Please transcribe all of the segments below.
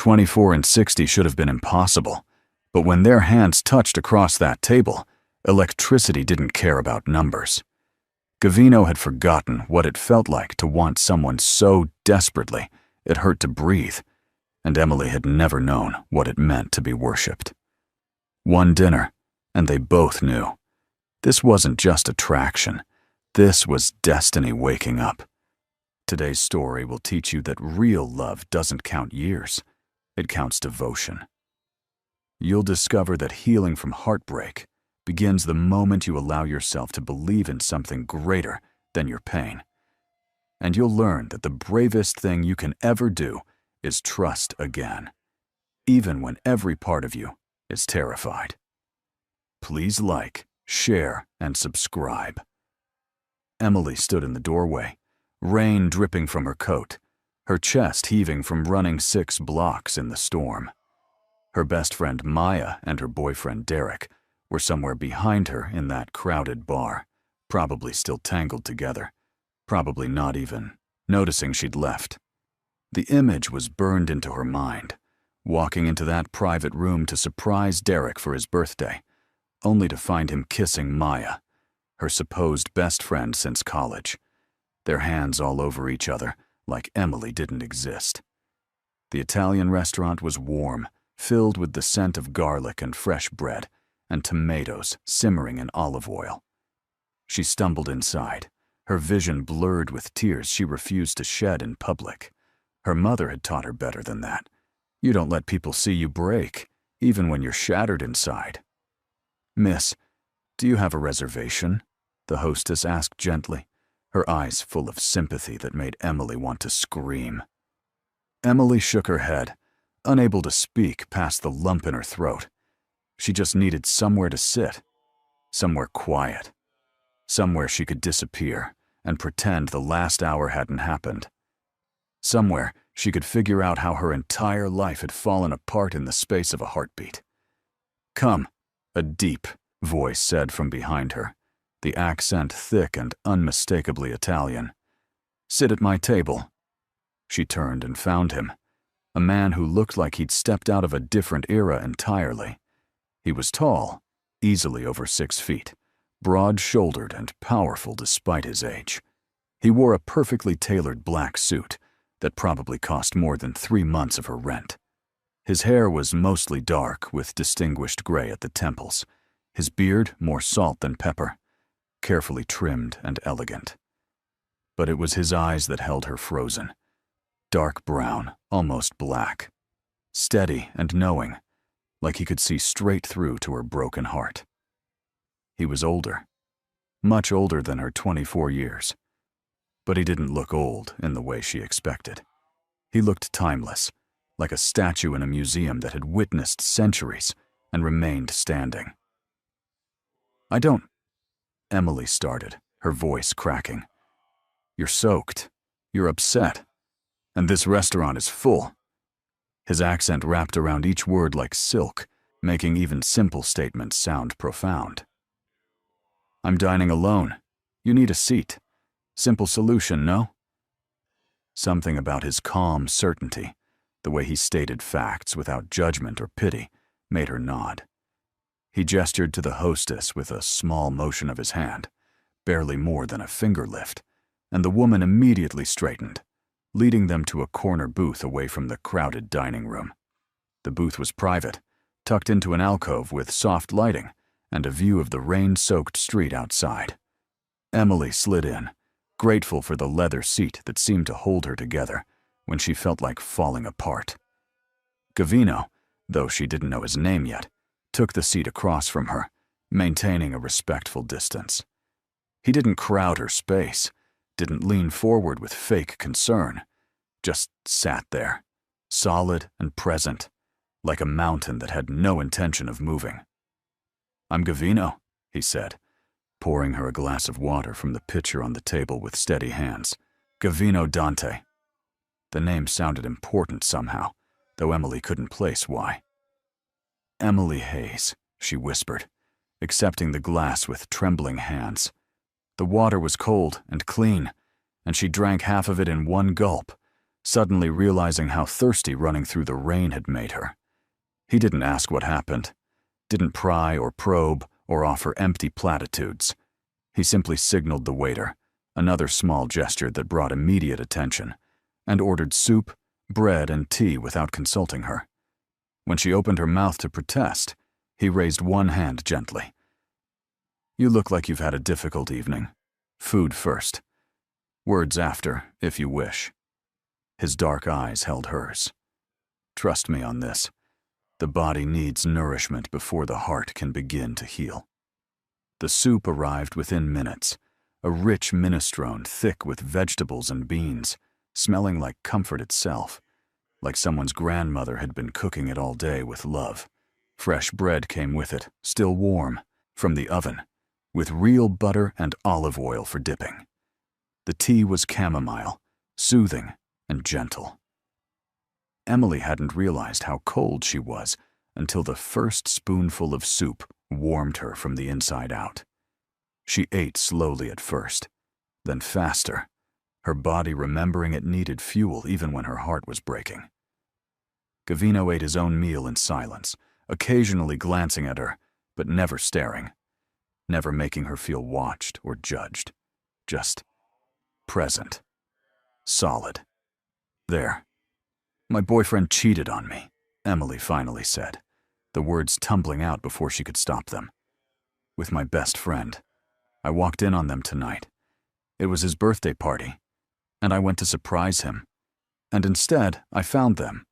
24 and 60 should have been impossible, but when their hands touched across that table, electricity didn't care about numbers. Gavino had forgotten what it felt like to want someone so desperately it hurt to breathe, and Emily had never known what it meant to be worshipped. One dinner, and they both knew. This wasn't just attraction. This was destiny waking up. Today's story will teach you that real love doesn't count years. It counts devotion. You'll discover that healing from heartbreak begins the moment you allow yourself to believe in something greater than your pain. And you'll learn that the bravest thing you can ever do is trust again, even when every part of you is terrified. Please like, share, and subscribe. Emily stood in the doorway, rain dripping from her coat, her chest heaving from running 6 blocks in the storm. Her best friend Maya and her boyfriend Derek were somewhere behind her in that crowded bar, probably still tangled together, probably not even noticing she'd left. The image was burned into her mind, walking into that private room to surprise Derek for his birthday, only to find him kissing Maya, her supposed best friend since college, their hands all over each other like Emily didn't exist. The Italian restaurant was warm, filled with the scent of garlic and fresh bread, and tomatoes simmering in olive oil. She stumbled inside, her vision blurred with tears she refused to shed in public. Her mother had taught her better than that. You don't let people see you break, even when you're shattered inside. "Miss, do you have a reservation?" the hostess asked gently, her eyes full of sympathy that made Emily want to scream. Emily shook her head, unable to speak past the lump in her throat. She just needed somewhere to sit, somewhere quiet, somewhere she could disappear and pretend the last hour hadn't happened. Somewhere she could figure out how her entire life had fallen apart in the space of a heartbeat. "Come," a deep voice said from behind her, the accent thick and unmistakably Italian. "Sit at my table." She turned and found him, a man who looked like he'd stepped out of a different era entirely. He was tall, easily over 6 feet, broad-shouldered and powerful despite his age. He wore a perfectly tailored black suit that probably cost more than 3 months of her rent. His hair was mostly dark with distinguished gray at the temples, his beard more salt than pepper, carefully trimmed and elegant. But it was his eyes that held her frozen, dark brown, almost black, steady and knowing, like he could see straight through to her broken heart. He was older, much older than her 24 years, but he didn't look old in the way she expected. He looked timeless, like a statue in a museum that had witnessed centuries and remained standing. "I don't," Emily started, her voice cracking. "You're soaked. You're upset. And this restaurant is full." His accent wrapped around each word like silk, making even simple statements sound profound. "I'm dining alone. You need a seat. Simple solution, no?" Something about his calm certainty, the way he stated facts without judgment or pity, made her nod. He gestured to the hostess with a small motion of his hand, barely more than a finger lift, and the woman immediately straightened, leading them to a corner booth away from the crowded dining room. The booth was private, tucked into an alcove with soft lighting and a view of the rain-soaked street outside. Emily slid in, grateful for the leather seat that seemed to hold her together when she felt like falling apart. Gavino, though she didn't know his name yet, took the seat across from her, maintaining a respectful distance. He didn't crowd her space, didn't lean forward with fake concern, just sat there, solid and present, like a mountain that had no intention of moving. "I'm Gavino," he said, pouring her a glass of water from the pitcher on the table with steady hands. "Gavino Dante." The name sounded important somehow, though Emily couldn't place why. "Emily Hayes," she whispered, accepting the glass with trembling hands. The water was cold and clean, and she drank half of it in one gulp, suddenly realizing how thirsty running through the rain had made her. He didn't ask what happened, didn't pry or probe or offer empty platitudes. He simply signaled the waiter, another small gesture that brought immediate attention, and ordered soup, bread, and tea without consulting her. When she opened her mouth to protest, he raised one hand gently. "You look like you've had a difficult evening. Food first. Words after, if you wish." His dark eyes held hers. "Trust me on this. The body needs nourishment before the heart can begin to heal." The soup arrived within minutes, a rich minestrone thick with vegetables and beans, smelling like comfort itself, like someone's grandmother had been cooking it all day with love. Fresh bread came with it, still warm, from the oven, with real butter and olive oil for dipping. The tea was chamomile, soothing and gentle. Emily hadn't realized how cold she was until the first spoonful of soup warmed her from the inside out. She ate slowly at first, then faster, her body remembering it needed fuel even when her heart was breaking. Gavino ate his own meal in silence, occasionally glancing at her, but never staring, never making her feel watched or judged, just present, solid. "There. My boyfriend cheated on me," Emily finally said, the words tumbling out before she could stop them. "With my best friend. I walked in on them tonight. It was his birthday party, and I went to surprise him, and instead I found them."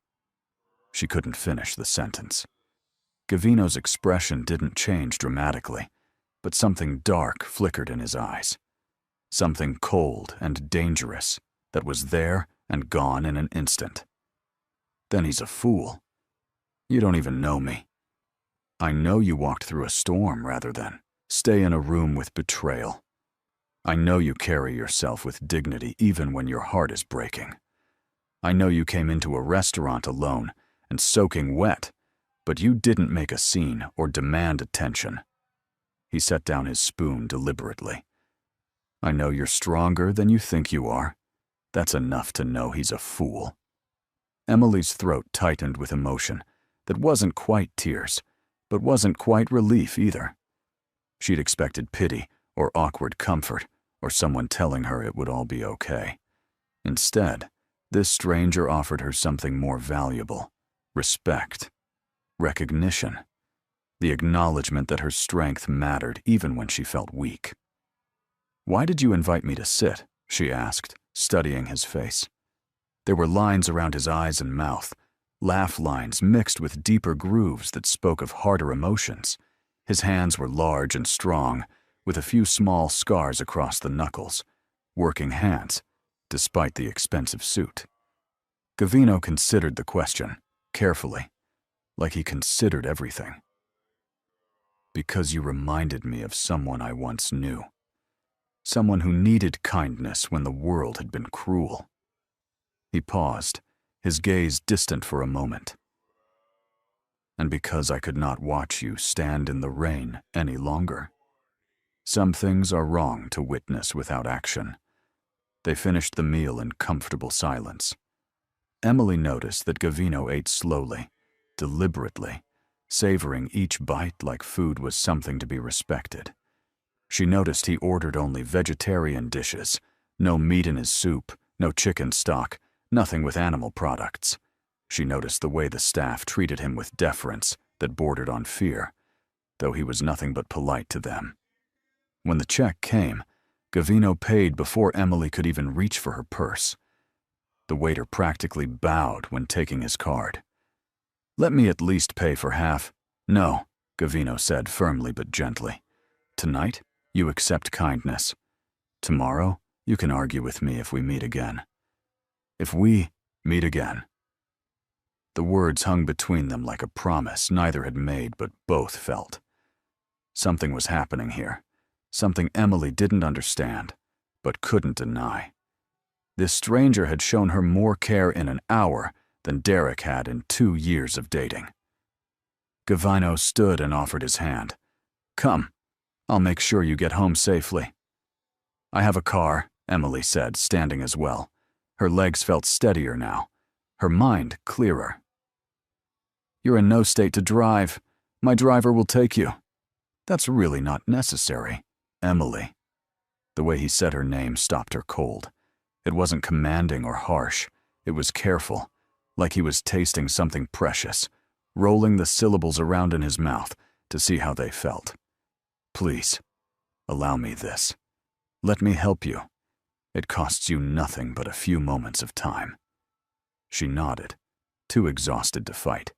She couldn't finish the sentence. Gavino's expression didn't change dramatically, but something dark flickered in his eyes. Something cold and dangerous that was there and gone in an instant. "Then he's a fool. You don't even know me. I know you walked through a storm rather than stay in a room with betrayal. I know you carry yourself with dignity even when your heart is breaking. I know you came into a restaurant alone and soaking wet, but you didn't make a scene or demand attention." He set down his spoon deliberately. "I know you're stronger than you think you are. That's enough to know he's a fool." Emily's throat tightened with emotion that wasn't quite tears, but wasn't quite relief either. She'd expected pity or awkward comfort or someone telling her it would all be okay. Instead, this stranger offered her something more valuable: respect, recognition, the acknowledgement that her strength mattered even when she felt weak. "Why did you invite me to sit?" she asked, studying his face. There were lines around his eyes and mouth, laugh lines mixed with deeper grooves that spoke of harder emotions. His hands were large and strong, with a few small scars across the knuckles. Working hands, despite the expensive suit. Gavino considered the question, carefully, like he considered everything. "Because you reminded me of someone I once knew. Someone who needed kindness when the world had been cruel." He paused, his gaze distant for a moment. "And because I could not watch you stand in the rain any longer. Some things are wrong to witness without action." They finished the meal in comfortable silence. Emily noticed that Gavino ate slowly, deliberately, savoring each bite like food was something to be respected. She noticed he ordered only vegetarian dishes, no meat in his soup, no chicken stock, nothing with animal products. She noticed the way the staff treated him with deference that bordered on fear, though he was nothing but polite to them. When the check came, Gavino paid before Emily could even reach for her purse. The waiter practically bowed when taking his card. "Let me at least pay for half." "No," Gavino said firmly but gently. "Tonight, you accept kindness. Tomorrow, you can argue with me if we meet again. If we meet again." The words hung between them like a promise neither had made but both felt. Something was happening here, something Emily didn't understand, but couldn't deny. This stranger had shown her more care in an hour than Derek had in 2 years of dating. Gavino stood and offered his hand. "Come, I'll make sure you get home safely." "I have a car," Emily said, standing as well, Her legs felt steadier now, her mind clearer. "You're in no state to drive. My driver will take you." "That's really not necessary, Emily." The way he said her name stopped her cold. It wasn't commanding or harsh. It was careful, like he was tasting something precious, rolling the syllables around in his mouth to see how they felt. "Please, allow me this. Let me help you. It costs you nothing but a few moments of time." She nodded, too exhausted to fight,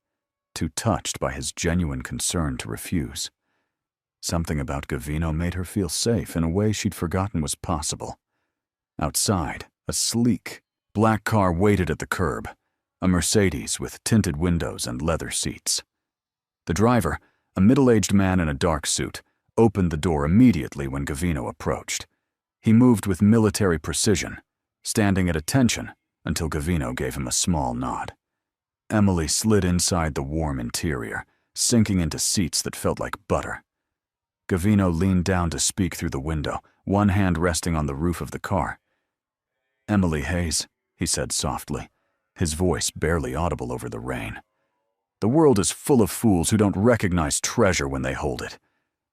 too touched by his genuine concern to refuse. Something about Gavino made her feel safe in a way she'd forgotten was possible. Outside, a sleek, black car waited at the curb, a Mercedes with tinted windows and leather seats. The driver, a middle-aged man in a dark suit, opened the door immediately when Gavino approached. He moved with military precision, standing at attention until Gavino gave him a small nod. Emily slid inside the warm interior, sinking into seats that felt like butter. Gavino leaned down to speak through the window, one hand resting on the roof of the car. "Emily Hayes," he said softly, his voice barely audible over the rain. "The world is full of fools who don't recognize treasure when they hold it.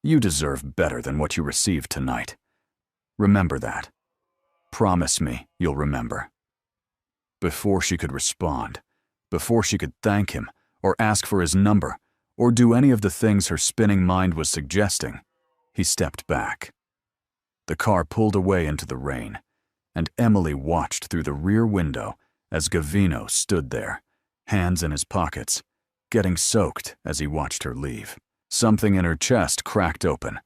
You deserve better than what you received tonight. Remember that. Promise me you'll remember." Before she could respond, before she could thank him, or ask for his number, or do any of the things her spinning mind was suggesting, he stepped back. The car pulled away into the rain, and Emily watched through the rear window as Gavino stood there, hands in his pockets, getting soaked as he watched her leave. Something in her chest cracked open,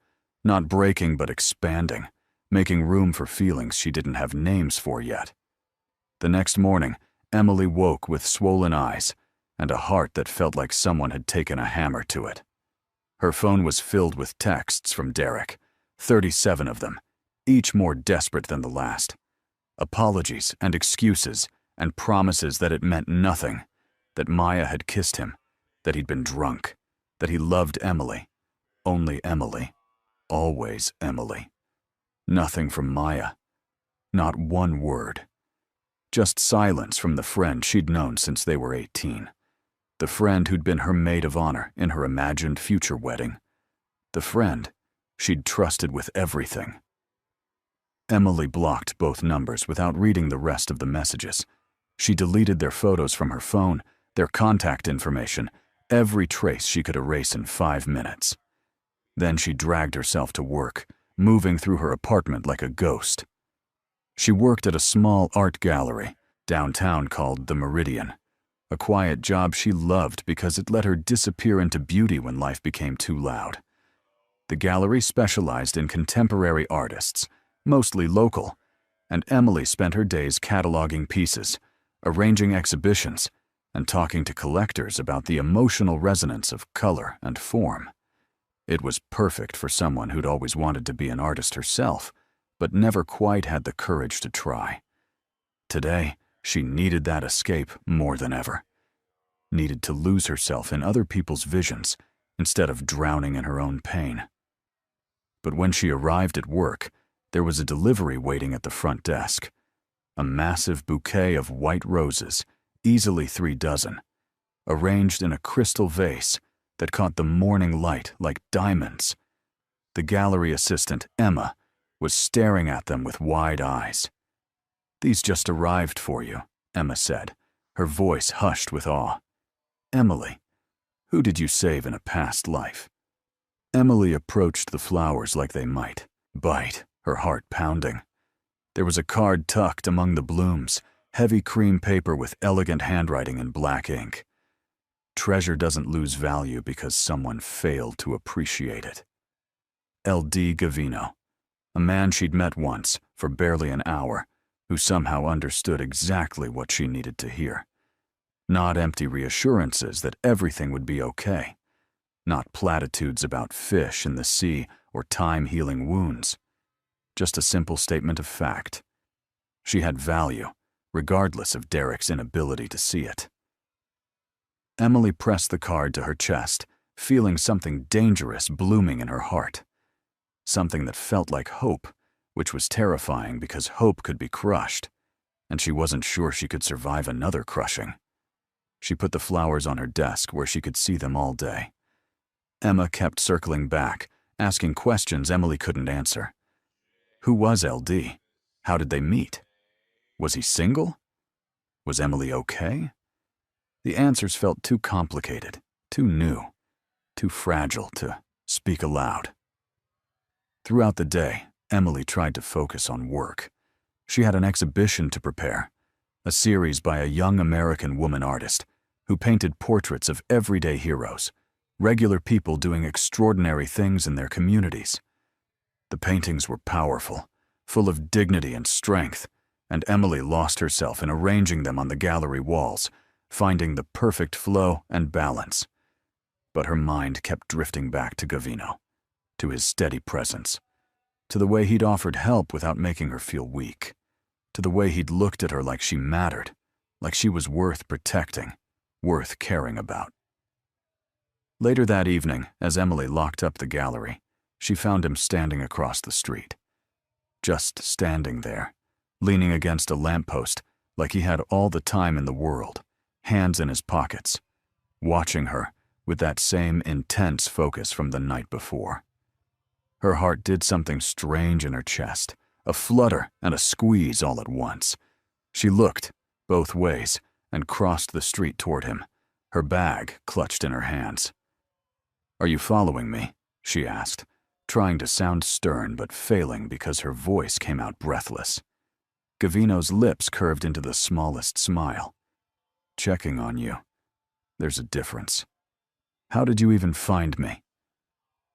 not breaking but expanding, making room for feelings she didn't have names for yet. The next morning, Emily woke with swollen eyes and a heart that felt like someone had taken a hammer to it. Her phone was filled with texts from Derek, 37 of them, each more desperate than the last. Apologies and excuses and promises that it meant nothing, that Maya had kissed him, that he'd been drunk, that he loved Emily, only Emily, always Emily. Nothing from Maya, not one word. Just silence from the friend she'd known since they were 18. The friend who'd been her maid of honor in her imagined future wedding. The friend she'd trusted with everything. Emily blocked both numbers without reading the rest of the messages. She deleted their photos from her phone, their contact information, every trace she could erase in 5 minutes. Then she dragged herself to work, moving through her apartment like a ghost. She worked at a small art gallery downtown called The Meridian, a quiet job she loved because it let her disappear into beauty when life became too loud. The gallery specialized in contemporary artists, mostly local, and Emily spent her days cataloging pieces, arranging exhibitions, and talking to collectors about the emotional resonance of color and form. It was perfect for someone who'd always wanted to be an artist herself, but never quite had the courage to try. Today, she needed that escape more than ever. Needed to lose herself in other people's visions instead of drowning in her own pain. But when she arrived at work, there was a delivery waiting at the front desk. A massive bouquet of white roses, easily 3 dozen, arranged in a crystal vase that caught the morning light like diamonds. The gallery assistant, Emma, was staring at them with wide eyes. "These just arrived for you," Emma said, her voice hushed with awe. "Emily, who did you save in a past life?" Emily approached the flowers like they might bite, her heart pounding. There was a card tucked among the blooms, heavy cream paper with elegant handwriting in black ink. Treasure doesn't lose value because someone failed to appreciate it. L.D. Gavino, a man she'd met once for barely an hour, who somehow understood exactly what she needed to hear. Not empty reassurances that everything would be okay. Not platitudes about fish in the sea or time-healing wounds. Just a simple statement of fact. She had value, regardless of Derek's inability to see it. Emily pressed the card to her chest, feeling something dangerous blooming in her heart. Something that felt like hope, which was terrifying because hope could be crushed. and she wasn't sure she could survive another crushing. She put the flowers on her desk where she could see them all day. Emma kept circling back, asking questions Emily couldn't answer. Who was LD? How did they meet? Was he single? Was Emily okay? The answers felt too complicated, too new, too fragile to speak aloud. Throughout the day, Emily tried to focus on work. She had an exhibition to prepare, a series by a young American woman artist who painted portraits of everyday heroes, regular people doing extraordinary things in their communities. The paintings were powerful, full of dignity and strength, and Emily lost herself in arranging them on the gallery walls, finding the perfect flow and balance. But her mind kept drifting back to Gavino, to his steady presence, to the way he'd offered help without making her feel weak, to the way he'd looked at her like she mattered, like she was worth protecting, worth caring about. Later that evening, as Emily locked up the gallery, she found him standing across the street. Just standing there, leaning against a lamppost like he had all the time in the world, hands in his pockets, watching her with that same intense focus from the night before. Her heart did something strange in her chest, a flutter and a squeeze all at once. She looked both ways and crossed the street toward him, her bag clutched in her hands. "Are you following me?" she asked, trying to sound stern but failing because her voice came out breathless. Gavino's lips curved into the smallest smile. "Checking on you. There's a difference. How did you even find me?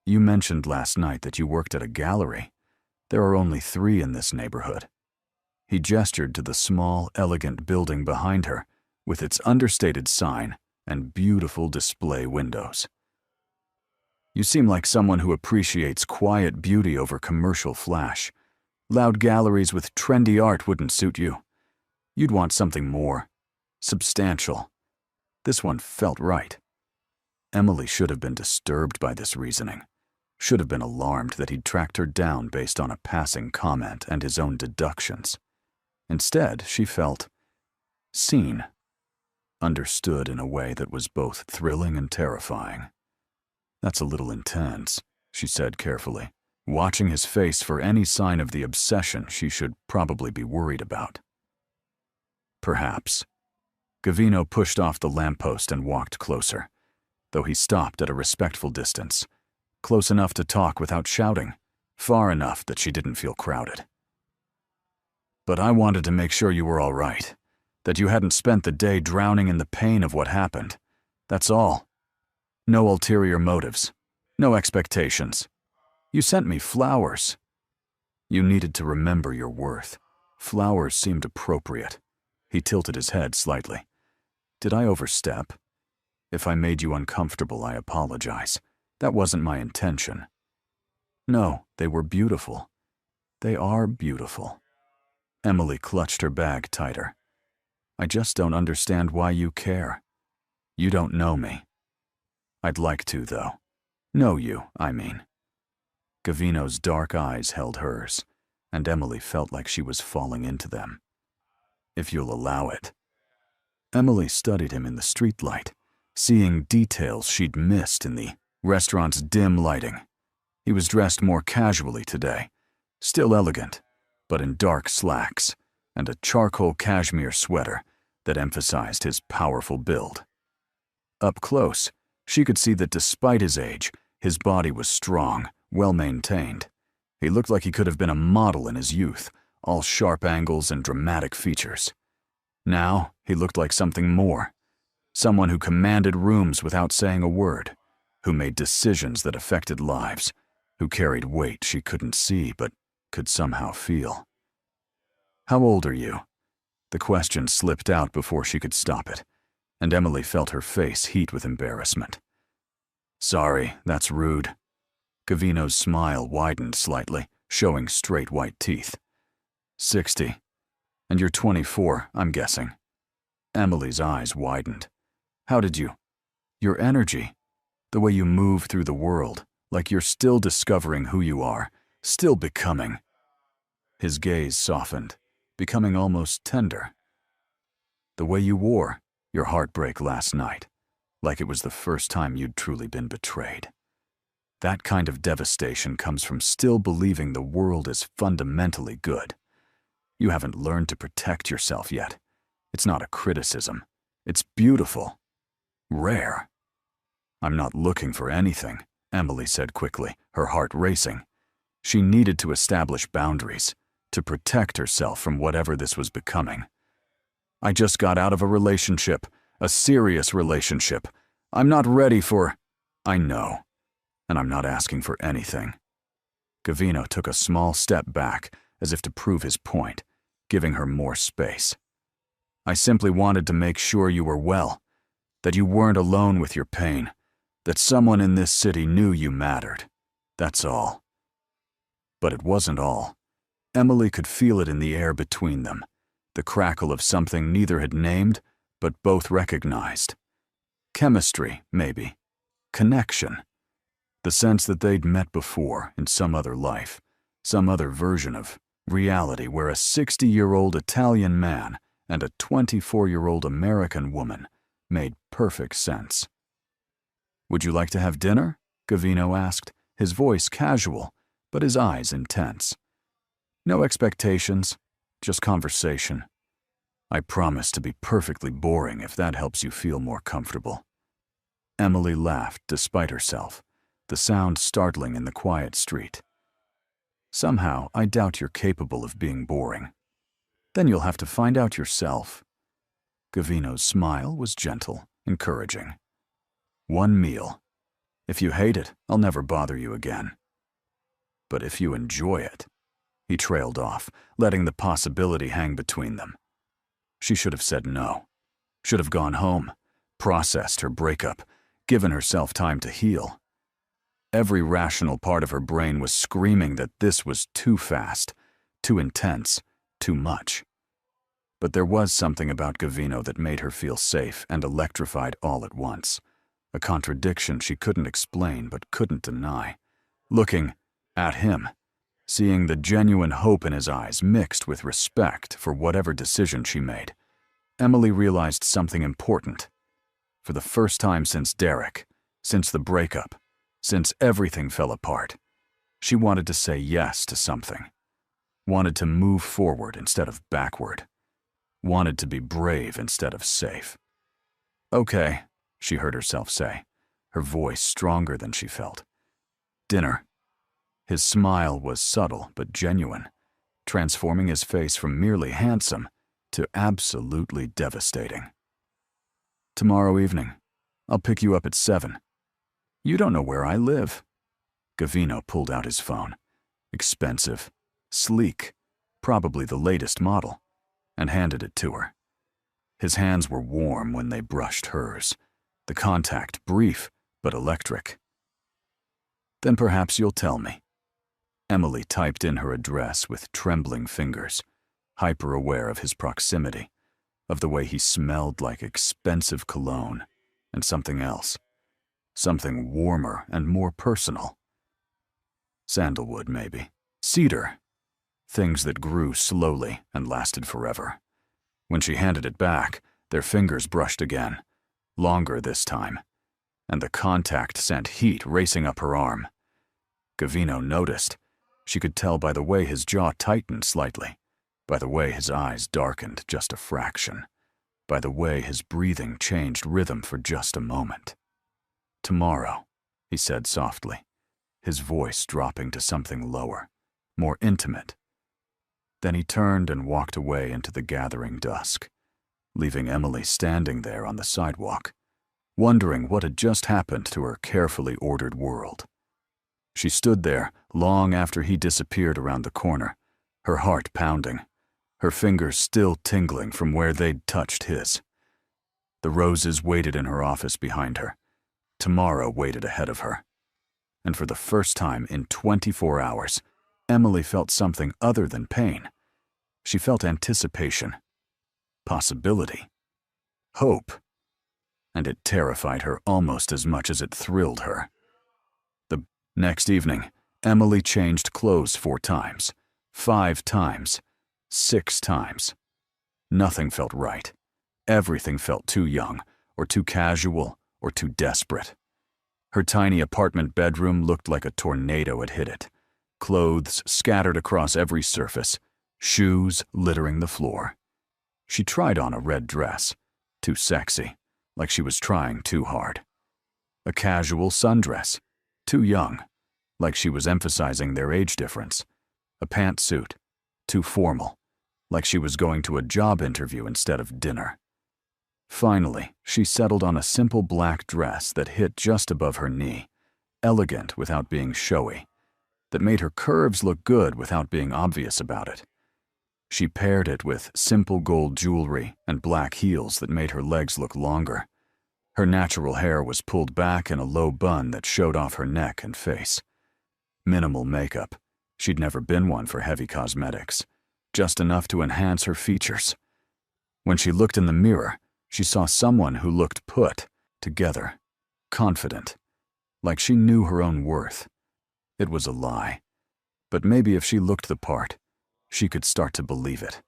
You mentioned last night that you worked at a gallery. There are only 3 in this neighborhood." He gestured to the small, elegant building behind her with its understated sign and beautiful display windows. "You seem like someone who appreciates quiet beauty over commercial flash. Loud galleries with trendy art wouldn't suit you. You'd want something more substantial." This one felt right. Emily should have been disturbed by this reasoning, should have been alarmed that he'd tracked her down based on a passing comment and his own deductions. Instead, she felt seen, understood in a way that was both thrilling and terrifying. "That's a little intense," she said carefully, watching his face for any sign of the obsession she should probably be worried about. "Perhaps." Gavino pushed off the lamppost and walked closer, though he stopped at a respectful distance, close enough to talk without shouting, far enough that she didn't feel crowded. "But I wanted to make sure you were all right, that you hadn't spent the day drowning in the pain of what happened. That's all. No ulterior motives, no expectations. You sent me flowers. You needed to remember your worth. Flowers seemed appropriate." He tilted his head slightly. "Did I overstep? If I made you uncomfortable, I apologize. That wasn't my intention." "No, they were beautiful. They are beautiful." Emily clutched her bag tighter. "I just don't understand why you care. You don't know me. I'd like to, though. Know you, I mean." Gavino's dark eyes held hers, and Emily felt like she was falling into them. "If you'll allow it." Emily studied him in the streetlight, seeing details she'd missed in the restaurant's dim lighting. He was dressed more casually today, still elegant, but in dark slacks and a charcoal cashmere sweater that emphasized his powerful build. Up close, she could see that despite his age, his body was strong, well-maintained. He looked like he could have been a model in his youth, all sharp angles and dramatic features. Now, he looked like something more. Someone who commanded rooms without saying a word, who made decisions that affected lives, who carried weight she couldn't see but could somehow feel. "How old are you?" The question slipped out before she could stop it, and Emily felt her face heat with embarrassment. "Sorry, that's rude." Gavino's smile widened slightly, showing straight white teeth. 60. And you're 24, I'm guessing." Emily's eyes widened. "How did you? Your energy, the way you move through the world, like you're still discovering who you are, still becoming." His gaze softened, becoming almost tender. The way you wore your heartbreak last night, like it was the first time you'd truly been betrayed. That kind of devastation comes from still believing the world is fundamentally good. You haven't learned to protect yourself yet. It's not a criticism. It's beautiful. Rare. I'm not looking for anything, Emily said quickly, her heart racing. She needed to establish boundaries, to protect herself from whatever this was becoming. I just got out of a relationship, a serious relationship. I'm not ready for… I know, and I'm not asking for anything. Gavino took a small step back, as if to prove his point, giving her more space. I simply wanted to make sure you were well, that you weren't alone with your pain, that someone in this city knew you mattered. That's all. But it wasn't all. Emily could feel it in the air between them, the crackle of something neither had named, but both recognized. Chemistry, maybe. Connection. The sense that they'd met before in some other life, some other version of reality where a 60-year-old Italian man and a 24-year-old American woman made perfect sense. Would you like to have dinner? Gavino asked, his voice casual, but his eyes intense. No expectations, just conversation. I promise to be perfectly boring if that helps you feel more comfortable. Emily laughed despite herself, the sound startling in the quiet street. Somehow, I doubt you're capable of being boring. Then you'll have to find out yourself. Gavino's smile was gentle, encouraging. One meal. If you hate it, I'll never bother you again. But if you enjoy it… He trailed off, letting the possibility hang between them. She should have said no. Should have gone home, processed her breakup, given herself time to heal. Every rational part of her brain was screaming that this was too fast, too intense, too much. But there was something about Gavino that made her feel safe and electrified all at once, a contradiction she couldn't explain but couldn't deny. Looking at him, seeing the genuine hope in his eyes mixed with respect for whatever decision she made, Emily realized something important. For the first time since Derek, since the breakup, since everything fell apart, she wanted to say yes to something. Wanted to move forward instead of backward. Wanted to be brave instead of safe. Okay, she heard herself say, her voice stronger than she felt. Dinner. His smile was subtle but genuine, transforming his face from merely handsome to absolutely devastating. Tomorrow evening. I'll pick you up at 7. You don't know where I live. Gavino pulled out his phone. Expensive, sleek, probably the latest model, and handed it to her. His hands were warm when they brushed hers, the contact brief but electric. Then perhaps you'll tell me. Emily typed in her address with trembling fingers, hyper-aware of his proximity, of the way he smelled like expensive cologne, and something else, something warmer and more personal. Sandalwood, maybe. Cedar. Things that grew slowly and lasted forever. When she handed it back, their fingers brushed again, longer this time, and the contact sent heat racing up her arm. Gavino noticed. She could tell by the way his jaw tightened slightly, by the way his eyes darkened just a fraction, by the way his breathing changed rhythm for just a moment. Tomorrow, he said softly, his voice dropping to something lower, more intimate. Then he turned and walked away into the gathering dusk, leaving Emily standing there on the sidewalk, wondering what had just happened to her carefully ordered world. She stood there long after he disappeared around the corner, her heart pounding, her fingers still tingling from where they'd touched his. The roses waited in her office behind her. Tomorrow waited ahead of her. And for the first time in 24 hours, Emily felt something other than pain. She felt anticipation, possibility, hope, and it terrified her almost as much as it thrilled her. The next evening, Emily changed clothes 4 times, 5 times, 6 times. Nothing felt right. Everything felt too young, or too casual, or too desperate. Her tiny apartment bedroom looked like a tornado had hit it. Clothes scattered across every surface, shoes littering the floor. She tried on a red dress, too sexy, like she was trying too hard. A casual sundress, too young, like she was emphasizing their age difference. A pantsuit, too formal, like she was going to a job interview instead of dinner. Finally, she settled on a simple black dress that hit just above her knee, elegant without being showy, that made her curves look good without being obvious about it. She paired it with simple gold jewelry and black heels that made her legs look longer. Her natural hair was pulled back in a low bun that showed off her neck and face. Minimal makeup. She'd never been one for heavy cosmetics, just enough to enhance her features. When she looked in the mirror, she saw someone who looked put together, confident, like she knew her own worth. It was a lie, but maybe if she looked the part, she could start to believe it.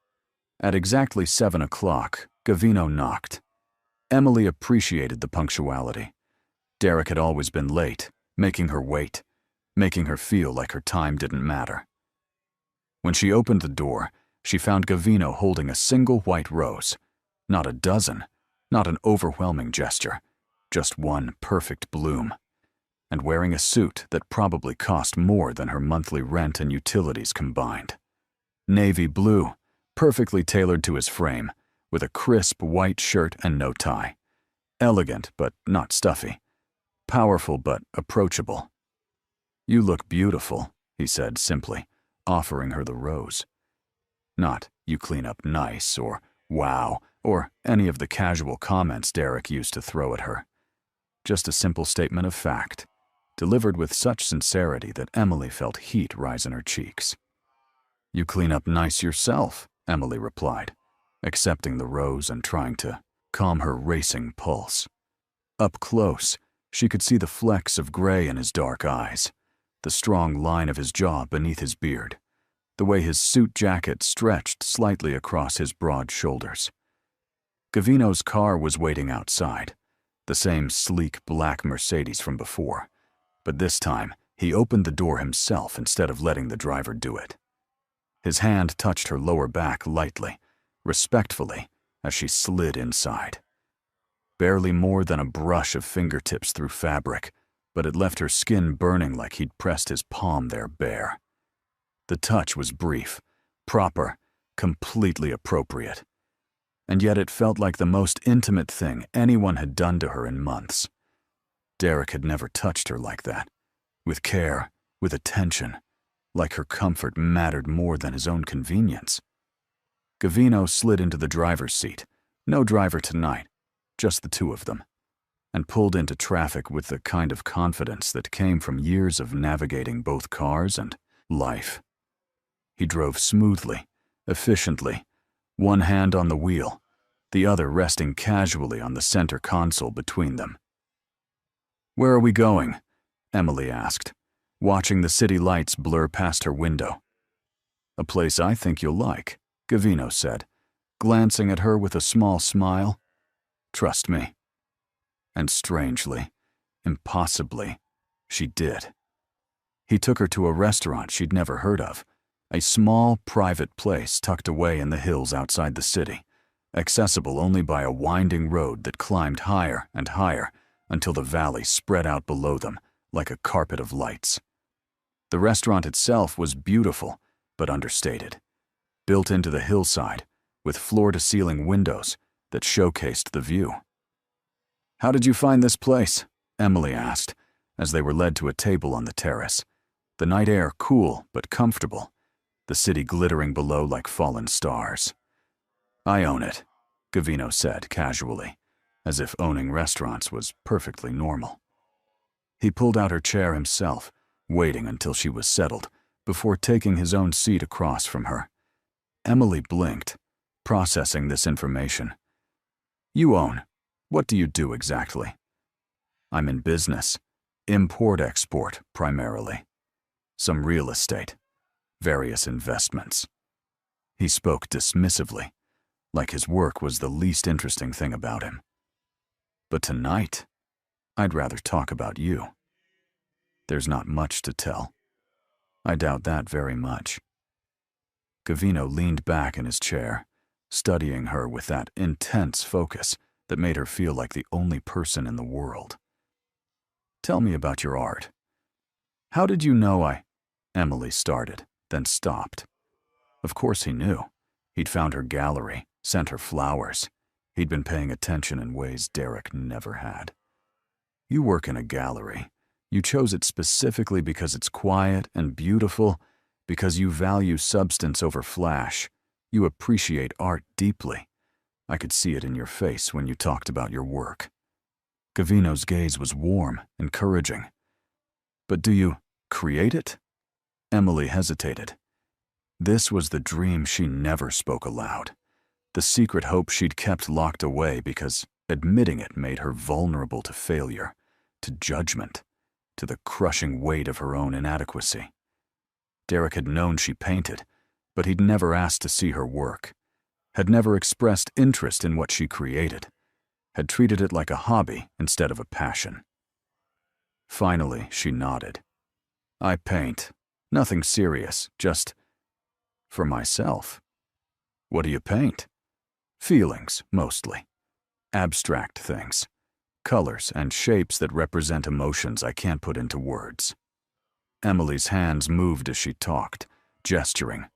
At exactly 7 o'clock, Gavino knocked. Emily appreciated the punctuality. Derek had always been late, making her wait, making her feel like her time didn't matter. When she opened the door, she found Gavino holding a single white rose. Not a dozen, not an overwhelming gesture, just one perfect bloom. And wearing a suit that probably cost more than her monthly rent and utilities combined. Navy blue, perfectly tailored to his frame, with a crisp white shirt and no tie. Elegant but not stuffy. Powerful but approachable. "You look beautiful," he said simply, offering her the rose. Not, "You clean up nice," or "wow," or any of the casual comments Derek used to throw at her. Just a simple statement of fact, delivered with such sincerity that Emily felt heat rise in her cheeks. "You clean up nice yourself," Emily replied, accepting the rose and trying to calm her racing pulse. Up close, she could see the flecks of gray in his dark eyes, the strong line of his jaw beneath his beard, the way his suit jacket stretched slightly across his broad shoulders. Gavino's car was waiting outside, the same sleek black Mercedes from before, but this time he opened the door himself instead of letting the driver do it. His hand touched her lower back lightly, respectfully, as she slid inside. Barely more than a brush of fingertips through fabric, but it left her skin burning like he'd pressed his palm there bare. The touch was brief, proper, completely appropriate. And yet it felt like the most intimate thing anyone had done to her in months. Derek had never touched her like that, with care, with attention, like her comfort mattered more than his own convenience. Gavino slid into the driver's seat, no driver tonight, just the two of them, and pulled into traffic with the kind of confidence that came from years of navigating both cars and life. He drove smoothly, efficiently, one hand on the wheel, the other resting casually on the center console between them. "Where are we going?" Emily asked, watching the city lights blur past her window. "A place I think you'll like," Gavino said, glancing at her with a small smile. "Trust me." And strangely, impossibly, she did. He took her to a restaurant she'd never heard of, a small, private place tucked away in the hills outside the city, accessible only by a winding road that climbed higher and higher until the valley spread out below them like a carpet of lights. The restaurant itself was beautiful, but understated, built into the hillside, with floor-to-ceiling windows that showcased the view. "How did you find this place?" Emily asked, as they were led to a table on the terrace, the night air cool but comfortable, the city glittering below like fallen stars. "I own it," Gavino said casually, as if owning restaurants was perfectly normal. He pulled out her chair himself, waiting until she was settled, before taking his own seat across from her. Emily blinked, processing this information. "You own. What do you do exactly?" "I'm in business. Import-export, primarily. Some real estate. Various investments." He spoke dismissively, like his work was the least interesting thing about him. But tonight, I'd rather talk about you. There's not much to tell. I doubt that very much. Gavino leaned back in his chair, studying her with that intense focus that made her feel like the only person in the world. Tell me about your art. How did you know Emily started, then stopped. Of course he knew. He'd found her gallery, sent her flowers. He'd been paying attention in ways Derek never had. You work in a gallery. You chose it specifically because it's quiet and beautiful, because you value substance over flash. You appreciate art deeply. I could see it in your face when you talked about your work. Gavino's gaze was warm, encouraging. But do you create it? Emily hesitated. This was the dream she never spoke aloud, the secret hope she'd kept locked away because admitting it made her vulnerable to failure, to judgment, to the crushing weight of her own inadequacy. Derek had known she painted, but he'd never asked to see her work, had never expressed interest in what she created, had treated it like a hobby instead of a passion. Finally, she nodded. I paint. Nothing serious, just for myself. What do you paint? Feelings, mostly. Abstract things. Colors and shapes that represent emotions I can't put into words. Emily's hands moved as she talked, gesturing,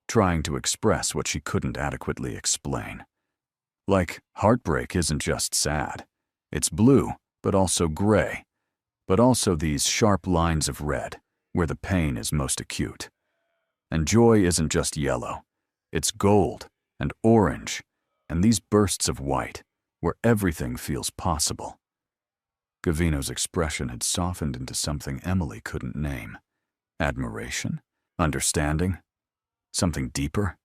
trying to express what she couldn't adequately explain. Like, heartbreak isn't just sad. It's blue, but also gray, but also these sharp lines of red, where the pain is most acute. And joy isn't just yellow. It's gold and orange, and these bursts of white, where everything feels possible. Gavino's expression had softened into something Emily couldn't name. Admiration? Understanding? Something deeper?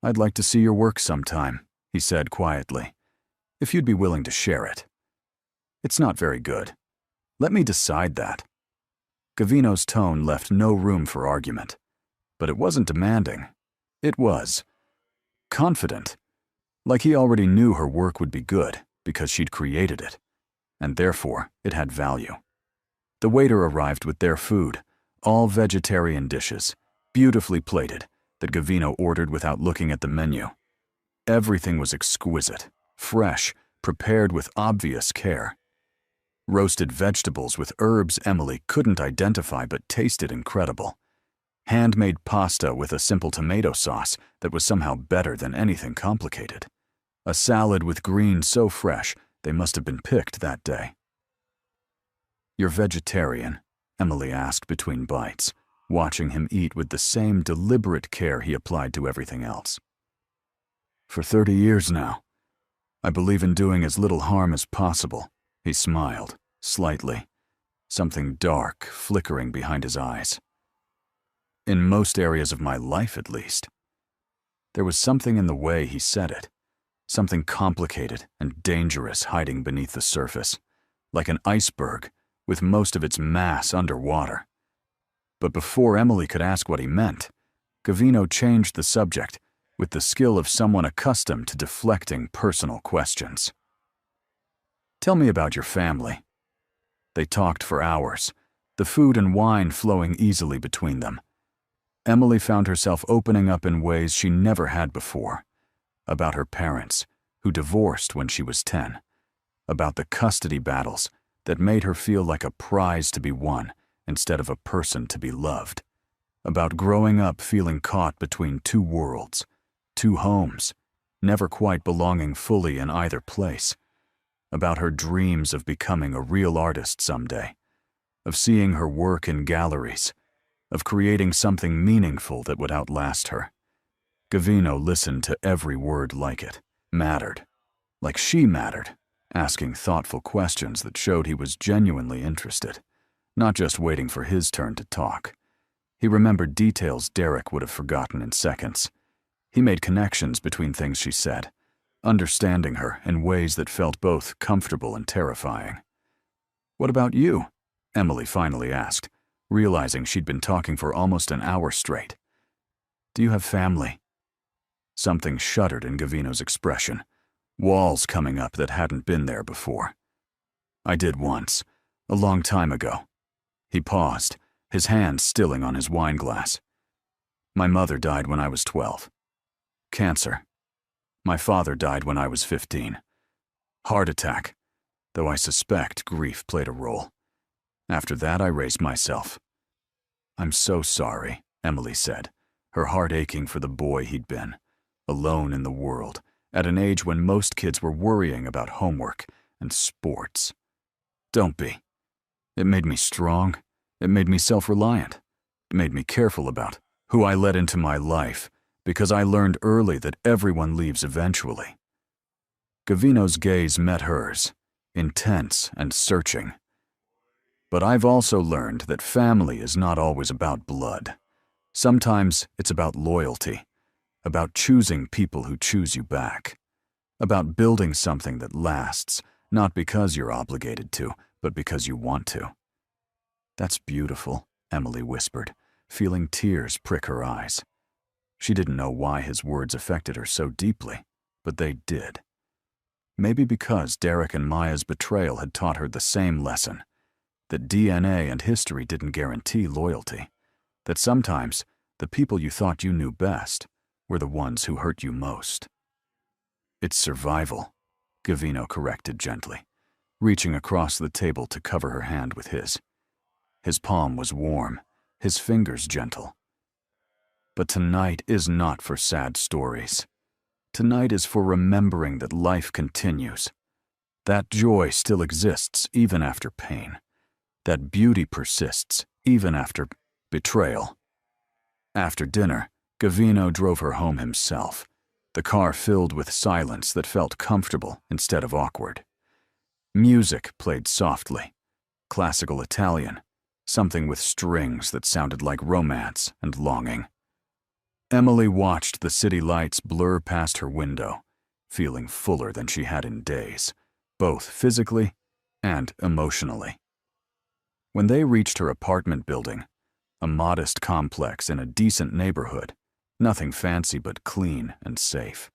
I'd like to see your work sometime, he said quietly, if you'd be willing to share it. It's not very good. Let me decide that. Gavino's tone left no room for argument, but it wasn't demanding. It was confident, like he already knew her work would be good because she'd created it, and therefore it had value. The waiter arrived with their food, all vegetarian dishes, beautifully plated, that Gavino ordered without looking at the menu. Everything was exquisite, fresh, prepared with obvious care. Roasted vegetables with herbs Emily couldn't identify but tasted incredible. Handmade pasta with a simple tomato sauce that was somehow better than anything complicated. A salad with greens so fresh they must have been picked that day. You're vegetarian? Emily asked between bites, watching him eat with the same deliberate care he applied to everything else. For 30 years now. I believe in doing as little harm as possible. He smiled, slightly, something dark flickering behind his eyes. In most areas of my life, at least. There was something in the way he said it, something complicated and dangerous hiding beneath the surface, like an iceberg with most of its mass underwater. But before Emily could ask what he meant, Gavino changed the subject with the skill of someone accustomed to deflecting personal questions. Tell me about your family. They talked for hours, the food and wine flowing easily between them. Emily found herself opening up in ways she never had before. About her parents, who divorced when she was 10. About the custody battles that made her feel like a prize to be won instead of a person to be loved. About growing up feeling caught between two worlds, two homes, never quite belonging fully in either place. About her dreams of becoming a real artist someday, of seeing her work in galleries, of creating something meaningful that would outlast her. Gavino listened to every word like it, mattered, like she mattered, asking thoughtful questions that showed he was genuinely interested, not just waiting for his turn to talk. He remembered details Derek would have forgotten in seconds. He made connections between things she said, understanding her in ways that felt both comfortable and terrifying. What about you? Emily finally asked, realizing she'd been talking for almost an hour straight. Do you have family? Something shuddered in Gavino's expression, walls coming up that hadn't been there before. I did once, a long time ago. He paused, his hand stilling on his wine glass. My mother died when I was 12. Cancer. My father died when I was 15. Heart attack, though I suspect grief played a role. After that, I raised myself. I'm so sorry, Emily said, her heart aching for the boy he'd been, alone in the world, at an age when most kids were worrying about homework and sports. Don't be. It made me strong. It made me self-reliant. It made me careful about who I let into my life, because I learned early that everyone leaves eventually. Gavino's gaze met hers, intense and searching. But I've also learned that family is not always about blood. Sometimes it's about loyalty, about choosing people who choose you back, about building something that lasts, not because you're obligated to, but because you want to. That's beautiful, Emily whispered, feeling tears prick her eyes. She didn't know why his words affected her so deeply, but they did. Maybe because Derek and Maya's betrayal had taught her the same lesson, that DNA and history didn't guarantee loyalty, that sometimes the people you thought you knew best were the ones who hurt you most. It's survival, Gavino corrected gently, reaching across the table to cover her hand with his. His palm was warm, his fingers gentle. But tonight is not for sad stories. Tonight is for remembering that life continues. That joy still exists even after pain. That beauty persists even after betrayal. After dinner, Gavino drove her home himself, the car filled with silence that felt comfortable instead of awkward. Music played softly, classical Italian, something with strings that sounded like romance and longing. Emily watched the city lights blur past her window, feeling fuller than she had in days, both physically and emotionally. When they reached her apartment building, a modest complex in a decent neighborhood, nothing fancy but clean and safe,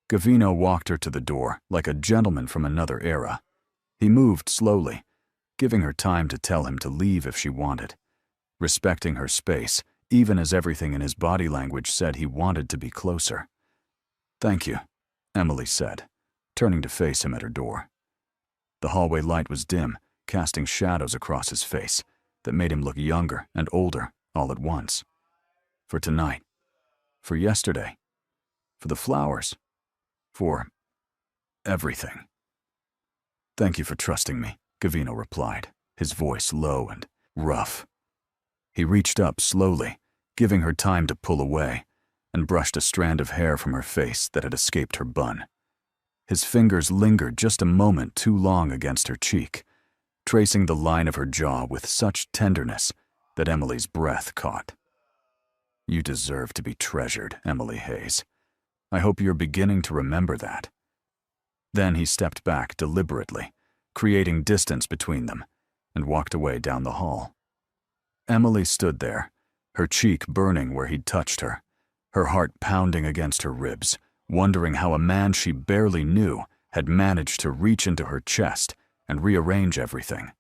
Gavino walked her to the door like a gentleman from another era. He moved slowly, giving her time to tell him to leave if she wanted, respecting her space, even as everything in his body language said he wanted to be closer. "Thank you," Emily said, turning to face him at her door. The hallway light was dim, casting shadows across his face that made him look younger and older all at once. For tonight, for yesterday, for the flowers, for everything. "Thank you for trusting me," Gavino replied, his voice low and rough. He reached up slowly, giving her time to pull away, and brushed a strand of hair from her face that had escaped her bun. His fingers lingered just a moment too long against her cheek, tracing the line of her jaw with such tenderness that Emily's breath caught. "You deserve to be treasured, Emily Hayes. I hope you're beginning to remember that." Then he stepped back deliberately, creating distance between them, and walked away down the hall. Emily stood there, her cheek burning where he'd touched her, her heart pounding against her ribs, wondering how a man she barely knew had managed to reach into her chest and rearrange everything.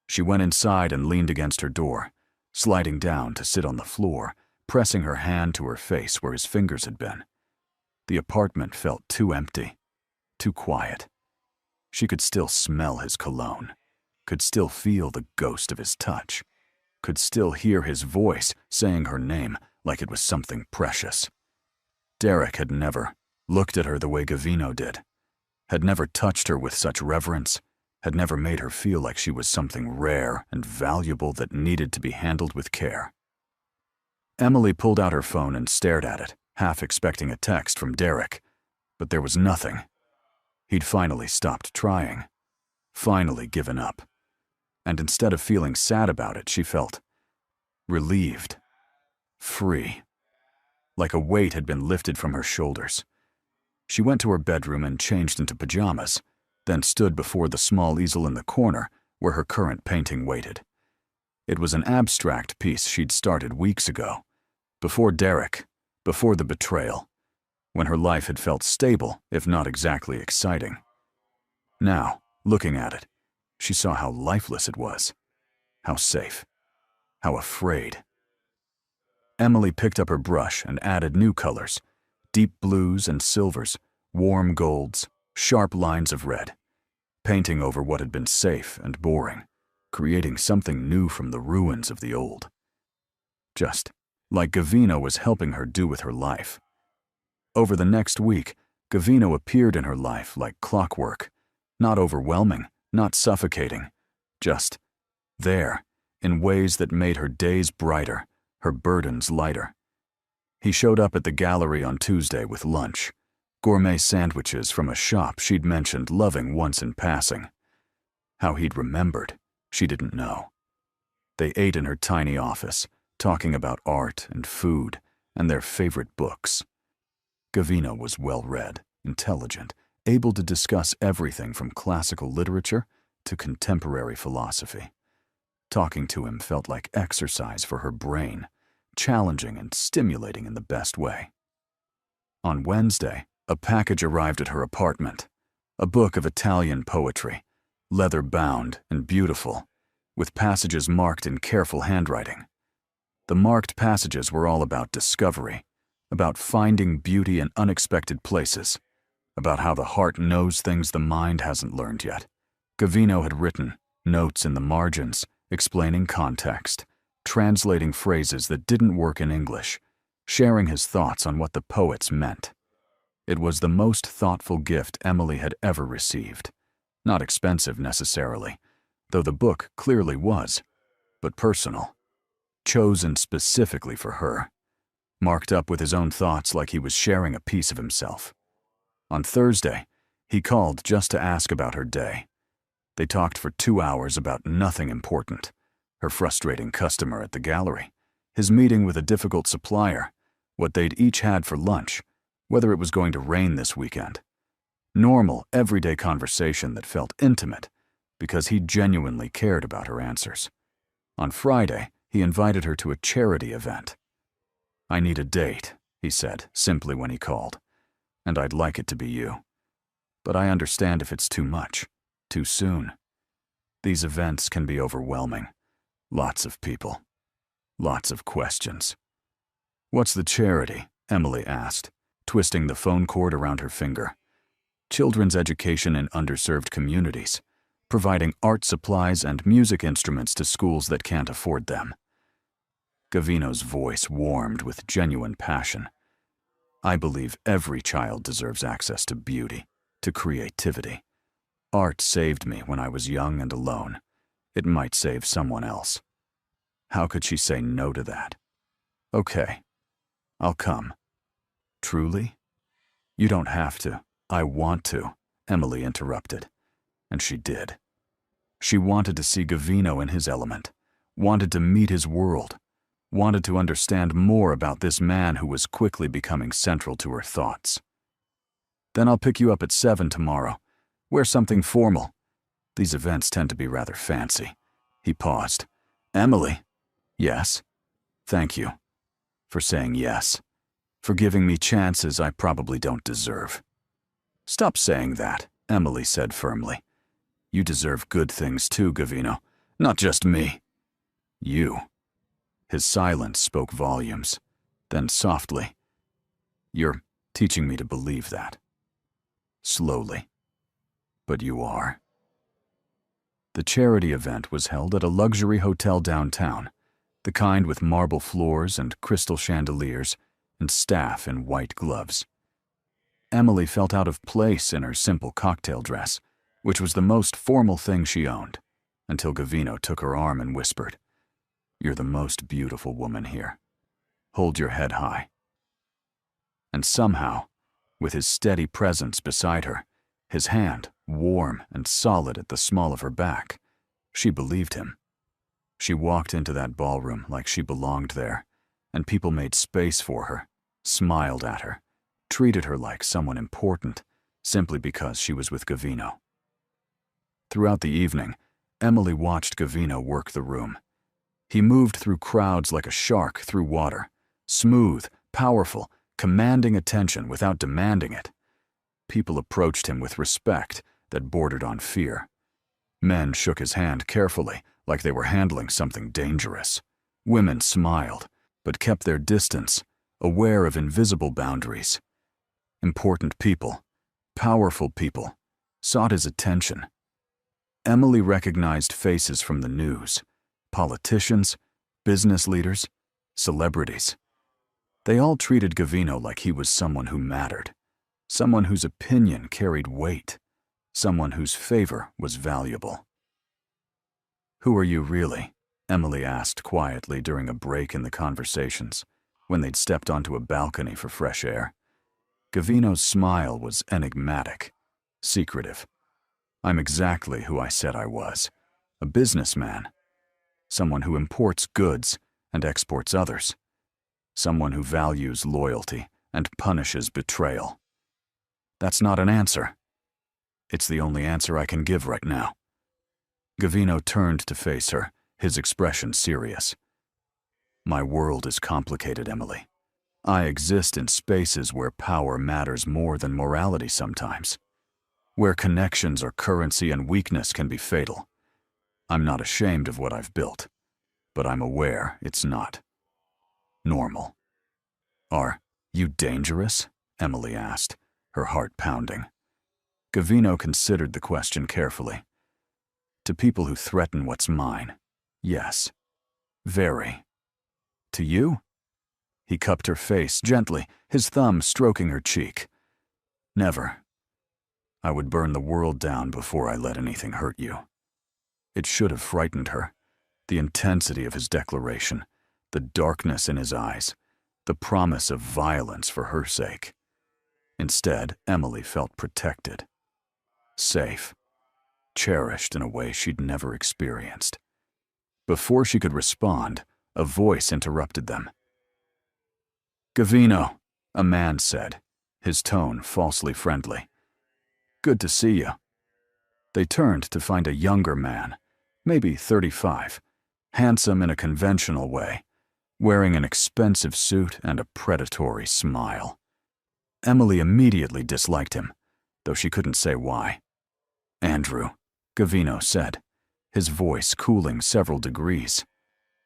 She went inside and leaned against her door, sliding down to sit on the floor, pressing her hand to her face where his fingers had been. The apartment felt too empty, too quiet. She could still smell his cologne, could still feel the ghost of his touch, could still hear his voice saying her name like it was something precious. Derek had never looked at her the way Gavino did, had never touched her with such reverence, had never made her feel like she was something rare and valuable that needed to be handled with care. Emily pulled out her phone and stared at it, half expecting a text from Derek, but there was nothing. He'd finally stopped trying, finally given up. And instead of feeling sad about it, she felt relieved, free, like a weight had been lifted from her shoulders. She went to her bedroom and changed into pajamas, then stood before the small easel in the corner where her current painting waited. It was an abstract piece she'd started weeks ago, before Derek, before the betrayal, when her life had felt stable, if not exactly exciting. Now, looking at it, she saw how lifeless it was, how safe, how afraid. Emily picked up her brush and added new colors, deep blues and silvers, warm golds, sharp lines of red, painting over what had been safe and boring, creating something new from the ruins of the old. Just like Gavino was helping her do with her life. Over the next week, Gavino appeared in her life like clockwork, not overwhelming, not suffocating, just there, in ways that made her days brighter, her burdens lighter. He showed up at the gallery on Tuesday with lunch, gourmet sandwiches from a shop she'd mentioned loving once in passing. How he'd remembered, she didn't know. They ate in her tiny office, talking about art and food and their favorite books. Gavino was well-read, intelligent, able to discuss everything from classical literature to contemporary philosophy. Talking to him felt like exercise for her brain, challenging and stimulating in the best way. On Wednesday, a package arrived at her apartment, a book of Italian poetry, leather-bound and beautiful, with passages marked in careful handwriting. The marked passages were all about discovery, about finding beauty in unexpected places, about how the heart knows things the mind hasn't learned yet. Gavino had written notes in the margins, explaining context, translating phrases that didn't work in English, sharing his thoughts on what the poets meant. It was the most thoughtful gift Emily had ever received. Not expensive necessarily, though the book clearly was, but personal. Chosen specifically for her. Marked up with his own thoughts like he was sharing a piece of himself. On Thursday, he called just to ask about her day. They talked for 2 hours about nothing important. Her frustrating customer at the gallery, his meeting with a difficult supplier, what they'd each had for lunch, whether it was going to rain this weekend. Normal, everyday conversation that felt intimate because he genuinely cared about her answers. On Friday, he invited her to a charity event. "I need a date," he said, simply when he called, "and I'd like it to be you. But I understand if it's too much, too soon. These events can be overwhelming. Lots of people. Lots of questions." "What's the charity?" Emily asked, twisting the phone cord around her finger. Children's education in underserved communities, providing art supplies and music instruments to schools that can't afford them. Gavino's voice warmed with genuine passion. "I believe every child deserves access to beauty, to creativity. Art saved me when I was young and alone. It might save someone else." How could she say no to that? "Okay, I'll come." "Truly?" "You don't have to. I want to," Emily interrupted. And she did. She wanted to see Gavino in his element, wanted to meet his world, wanted to understand more about this man who was quickly becoming central to her thoughts. "Then I'll pick you up at 7 tomorrow. Wear something formal. These events tend to be rather fancy." He paused. "Emily?" "Yes?" "Thank you for saying yes, for giving me chances I probably don't deserve." "Stop saying that," Emily said firmly. "You deserve good things too, Gavino, not just me." "You." His silence spoke volumes. Then softly, "You're teaching me to believe that." Slowly. "But you are." The charity event was held at a luxury hotel downtown, the kind with marble floors and crystal chandeliers and staff in white gloves. Emily felt out of place in her simple cocktail dress, which was the most formal thing she owned, until Gavino took her arm and whispered, "You're the most beautiful woman here. Hold your head high." And somehow, with his steady presence beside her, his hand warm and solid at the small of her back, she believed him. She walked into that ballroom like she belonged there, and people made space for her, smiled at her, treated her like someone important, simply because she was with Gavino. Throughout the evening, Emily watched Gavino work the room. He moved through crowds like a shark through water, smooth, powerful, commanding attention without demanding it. People approached him with respect that bordered on fear. Men shook his hand carefully, like they were handling something dangerous. Women smiled, but kept their distance, aware of invisible boundaries. Important people, powerful people, sought his attention. Emily recognized faces from the news, politicians, business leaders, celebrities. They all treated Gavino like he was someone who mattered, someone whose opinion carried weight, someone whose favor was valuable. "Who are you really?" Emily asked quietly during a break in the conversations, when they'd stepped onto a balcony for fresh air. Gavino's smile was enigmatic, secretive. "I'm exactly who I said I was, a businessman, someone who imports goods and exports others, someone who values loyalty and punishes betrayal." "That's not an answer." "It's the only answer I can give right now." Gavino turned to face her, his expression serious. "My world is complicated, Emily. I exist in spaces where power matters more than morality sometimes, where connections are currency and weakness can be fatal. I'm not ashamed of what I've built, but I'm aware it's not normal." "Are you dangerous?" Emily asked, her heart pounding. Gavino considered the question carefully. "To people who threaten what's mine, yes. Very. To you?" He cupped her face gently, his thumb stroking her cheek. "Never. I would burn the world down before I let anything hurt you." It should have frightened her, the intensity of his declaration, the darkness in his eyes, the promise of violence for her sake. Instead, Emily felt protected, safe, cherished in a way she'd never experienced. Before she could respond, a voice interrupted them. "Gavino," a man said, his tone falsely friendly. "Good to see you." They turned to find a younger man, maybe 35, handsome in a conventional way, wearing an expensive suit and a predatory smile. Emily immediately disliked him, though she couldn't say why. "Andrew," Gavino said, his voice cooling several degrees.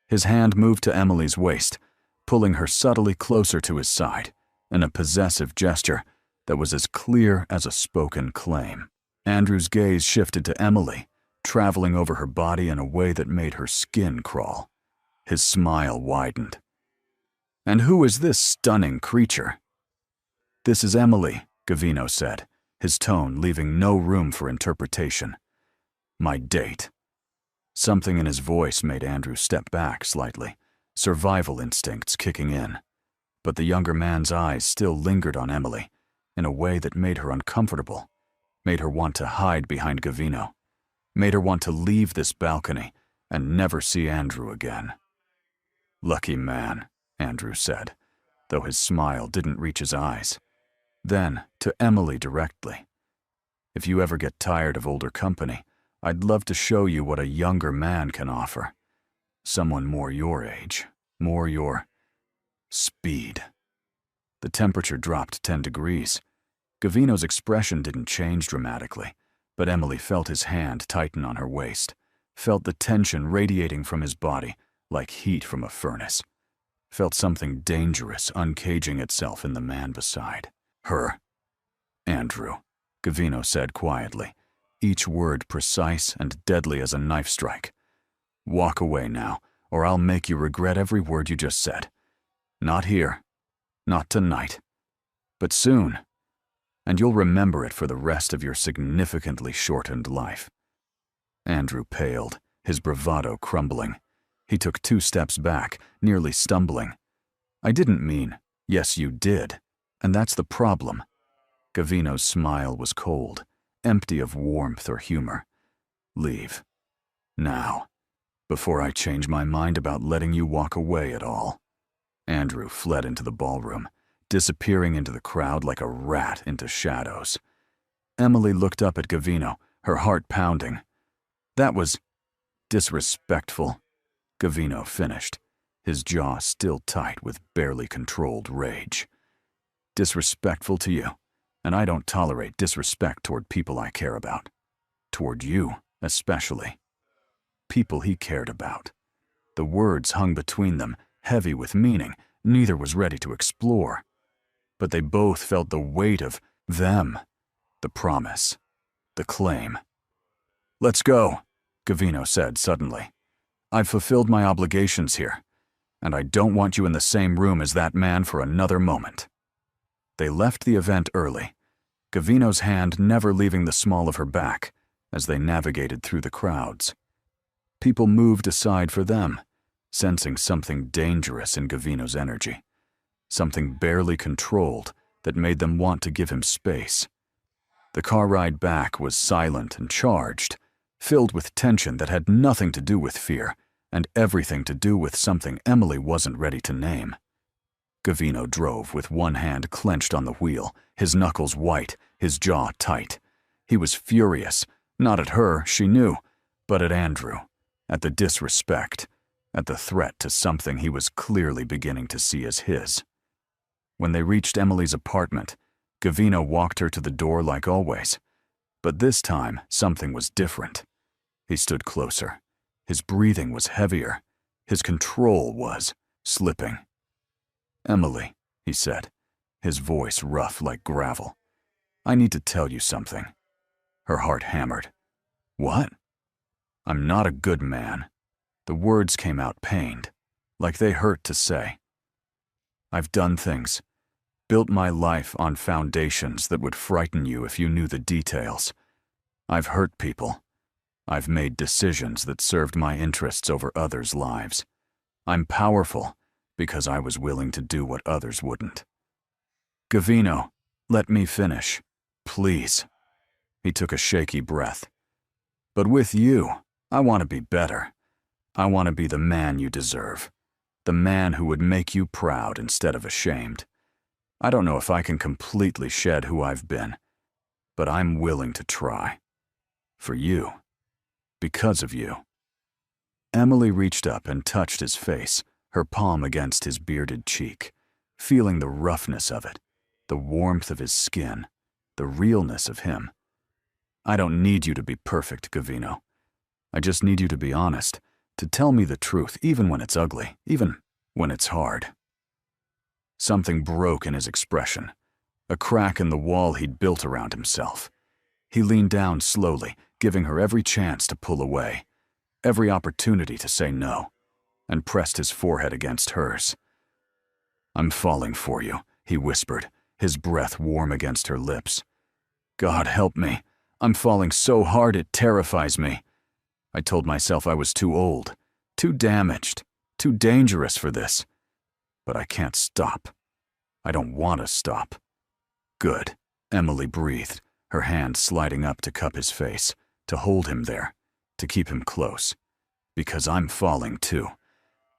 His hand moved to Emily's waist, pulling her subtly closer to his side, in a possessive gesture that was as clear as a spoken claim. Andrew's gaze shifted to Emily, traveling over her body in a way that made her skin crawl. His smile widened. "And who is this stunning creature?" "This is Emily," Gavino said, his tone leaving no room for interpretation. "My date." Something in his voice made Andrew step back slightly, survival instincts kicking in. But the younger man's eyes still lingered on Emily, in a way that made her uncomfortable, made her want to hide behind Gavino, made her want to leave this balcony and never see Andrew again. "Lucky man," Andrew said, though his smile didn't reach his eyes. Then, to Emily directly, "If you ever get tired of older company, I'd love to show you what a younger man can offer. Someone more your age, more your speed." The temperature dropped 10 degrees. Gavino's expression didn't change dramatically, but Emily felt his hand tighten on her waist, felt the tension radiating from his body like heat from a furnace, felt something dangerous uncaging itself in the man beside her. "Andrew," Gavino said quietly, each word precise and deadly as a knife strike. "Walk away now, or I'll make you regret every word you just said. Not here, not tonight, but soon, and you'll remember it for the rest of your significantly shortened life." Andrew paled, his bravado crumbling. He took 2 steps back, nearly stumbling. "I didn't mean, yes you did, and that's the problem." Gavino's smile was cold, empty of warmth or humor. "Leave. Now. Before I change my mind about letting you walk away at all." Andrew fled into the ballroom, disappearing into the crowd like a rat into shadows. Emily looked up at Gavino, her heart pounding. "That was disrespectful," Gavino finished, his jaw still tight with barely controlled rage. Disrespectful to you, and I don't tolerate disrespect toward people I care about. Toward you, especially. People he cared about. The words hung between them, heavy with meaning neither was ready to explore. But they both felt the weight of them, the promise, the claim. "Let's go," Gavino said suddenly. "I've fulfilled my obligations here, and I don't want you in the same room as that man for another moment." They left the event early, Gavino's hand never leaving the small of her back as they navigated through the crowds. People moved aside for them, sensing something dangerous in Gavino's energy, something barely controlled that made them want to give him space. The car ride back was silent and charged, filled with tension that had nothing to do with fear and everything to do with something Emily wasn't ready to name. Gavino drove with one hand clenched on the wheel, his knuckles white, his jaw tight. He was furious, not at her, she knew, but at Andrew, at the disrespect, at the threat to something he was clearly beginning to see as his. When they reached Emily's apartment, Gavino walked her to the door like always, but this time something was different. He stood closer. His breathing was heavier. His control was slipping. "Emily," he said, his voice rough like gravel. "I need to tell you something." Her heart hammered. "What?" "I'm not a good man." The words came out pained, like they hurt to say. "I've done things, built my life on foundations that would frighten you if you knew the details. I've hurt people. I've made decisions that served my interests over others' lives. I'm powerful because I was willing to do what others wouldn't." "Gavino, let me finish, please." He took a shaky breath. "But with you, I want to be better. I want to be the man you deserve, the man who would make you proud instead of ashamed. I don't know if I can completely shed who I've been, but I'm willing to try. For you. Because of you." Emily reached up and touched his face, her palm against his bearded cheek, feeling the roughness of it, the warmth of his skin, the realness of him. "I don't need you to be perfect, Gavino. I just need you to be honest, to tell me the truth even when it's ugly, even when it's hard." Something broke in his expression, a crack in the wall he'd built around himself. He leaned down slowly, giving her every chance to pull away, every opportunity to say no, and pressed his forehead against hers. "I'm falling for you," he whispered, his breath warm against her lips. "God help me. I'm falling so hard it terrifies me. I told myself I was too old, too damaged, too dangerous for this. But I can't stop. I don't want to stop." "Good," Emily breathed, her hand sliding up to cup his face, to hold him there, to keep him close. "Because I'm falling too.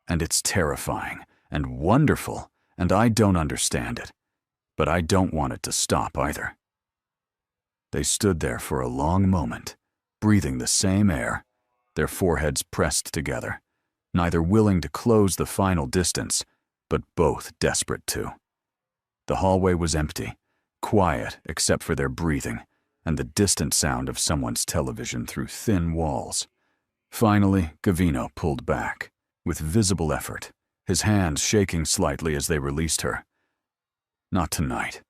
And it's terrifying and wonderful, and I don't understand it. But I don't want it to stop either." They stood there for a long moment, breathing the same air, their foreheads pressed together, neither willing to close the final distance, but both desperate to. The hallway was empty, quiet except for their breathing and the distant sound of someone's television through thin walls. Finally, Gavino pulled back, with visible effort, his hands shaking slightly as they released her. "Not tonight.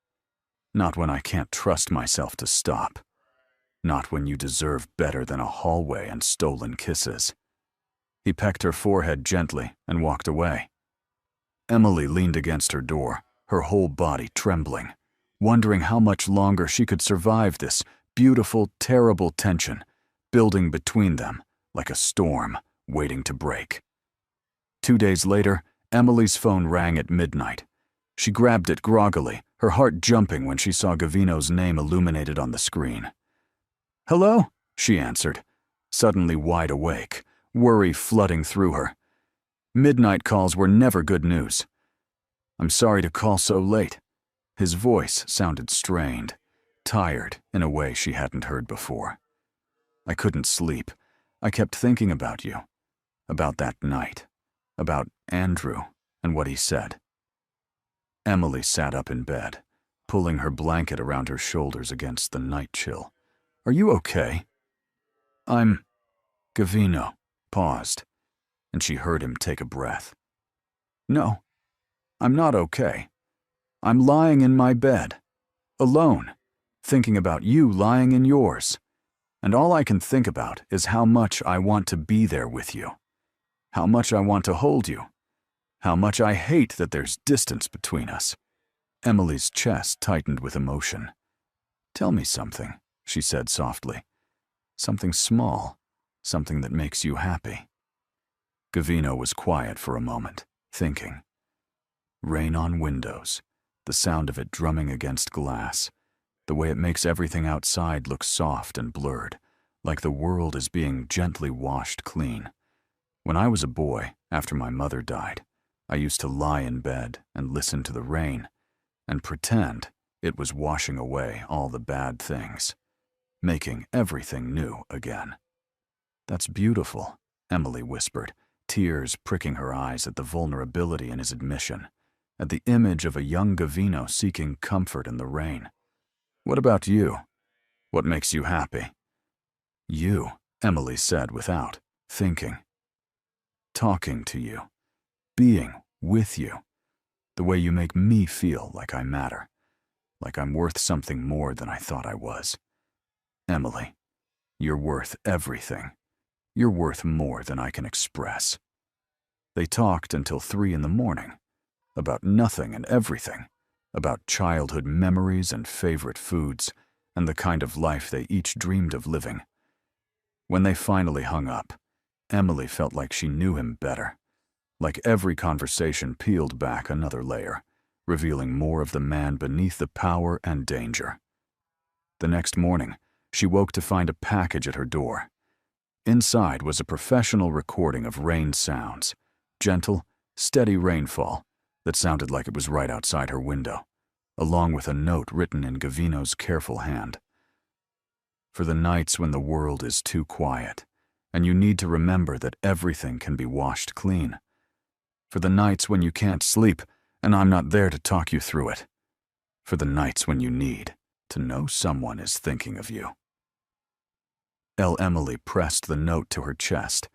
Not when I can't trust myself to stop. Not when you deserve better than a hallway and stolen kisses." He pecked her forehead gently and walked away. Emily leaned against her door, her whole body trembling, wondering how much longer she could survive this beautiful, terrible tension, building between them like a storm waiting to break. 2 days later, Emily's phone rang at midnight. She grabbed it groggily, her heart jumping when she saw Gavino's name illuminated on the screen. "Hello?" she answered, suddenly wide awake, worry flooding through her. Midnight calls were never good news. "I'm sorry to call so late." His voice sounded strained, tired in a way she hadn't heard before. "I couldn't sleep. I kept thinking about you, about that night, about Andrew and what he said." Emily sat up in bed, pulling her blanket around her shoulders against the night chill. "Are you okay?" Gavino paused, and she heard him take a breath. "No, I'm not okay. I'm lying in my bed, alone, thinking about you lying in yours. And all I can think about is how much I want to be there with you, how much I want to hold you, how much I hate that there's distance between us." Emily's chest tightened with emotion. "Tell me something," she said softly. "Something small, something that makes you happy." Gavino was quiet for a moment, thinking. Rain on windows, the sound of it drumming against glass, the way it makes everything outside look soft and blurred, like the world is being gently washed clean. When I was a boy, after my mother died, I used to lie in bed and listen to the rain and pretend it was washing away all the bad things, making everything new again. "That's beautiful," Emily whispered, tears pricking her eyes at the vulnerability in his admission, at the image of a young Gavino seeking comfort in the rain. "What about you? What makes you happy?" "You," Emily said without thinking. "Talking to you, being with you, the way you make me feel like I matter, like I'm worth something more than I thought I was. Emily, you're worth everything. You're worth more than I can express." They talked until 3 in the morning, about nothing and everything, about childhood memories and favorite foods, and the kind of life they each dreamed of living. When they finally hung up, Emily felt like she knew him better, like every conversation peeled back another layer, revealing more of the man beneath the power and danger. The next morning, she woke to find a package at her door. Inside was a professional recording of rain sounds, gentle, steady rainfall that sounded like it was right outside her window, along with a note written in Gavino's careful hand. "For the nights when the world is too quiet, and you need to remember that everything can be washed clean. For the nights when you can't sleep, and I'm not there to talk you through it. For the nights when you need to know someone is thinking of you." Emily pressed the note to her chest,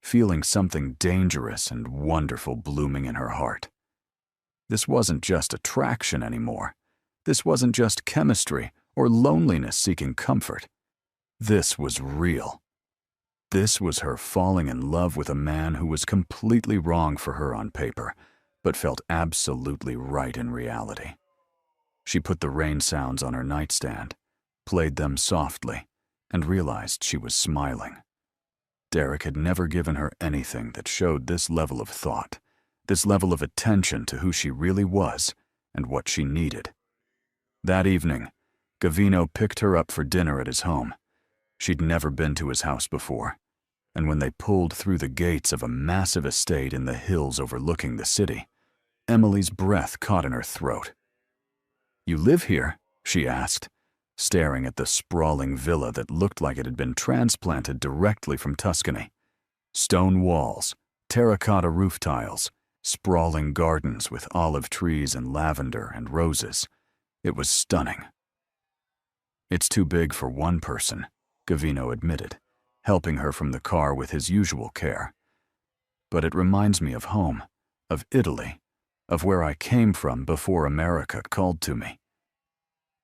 feeling something dangerous and wonderful blooming in her heart. This wasn't just attraction anymore. This wasn't just chemistry or loneliness seeking comfort. This was real. This was her falling in love with a man who was completely wrong for her on paper, but felt absolutely right in reality. She put the rain sounds on her nightstand, played them softly, and realized she was smiling. Derek had never given her anything that showed this level of thought, this level of attention to who she really was and what she needed. That evening, Gavino picked her up for dinner at his home. She'd never been to his house before, and when they pulled through the gates of a massive estate in the hills overlooking the city, Emily's breath caught in her throat. "You live here?" she asked, staring at the sprawling villa that looked like it had been transplanted directly from Tuscany. Stone walls, terracotta roof tiles, sprawling gardens with olive trees and lavender and roses. It was stunning. "It's too big for one person," Gavino admitted, helping her from the car with his usual care. "But it reminds me of home, of Italy, of where I came from before America called to me."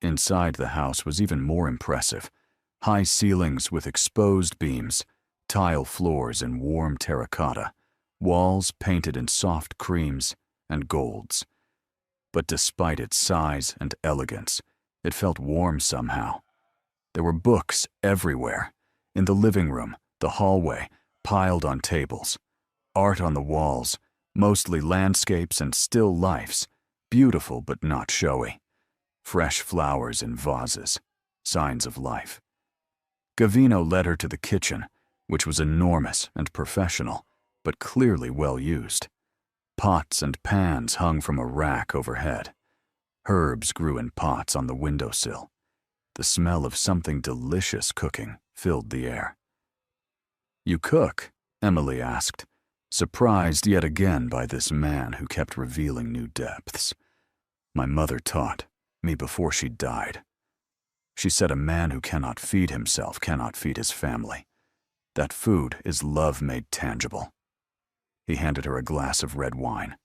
Inside the house was even more impressive. High ceilings with exposed beams, tile floors in warm terracotta, walls painted in soft creams and golds. But despite its size and elegance, it felt warm somehow. There were books everywhere, in the living room, the hallway, piled on tables. Art on the walls, mostly landscapes and still lifes, beautiful but not showy. Fresh flowers in vases, signs of life. Gavino led her to the kitchen, which was enormous and professional, but clearly well used. Pots and pans hung from a rack overhead. Herbs grew in pots on the windowsill. The smell of something delicious cooking filled the air. "You cook?" Emily asked, surprised yet again by this man who kept revealing new depths. "My mother taught," Me before she died. She said a man who cannot feed himself cannot feed his family. That food is love made tangible. He handed her a glass of red wine.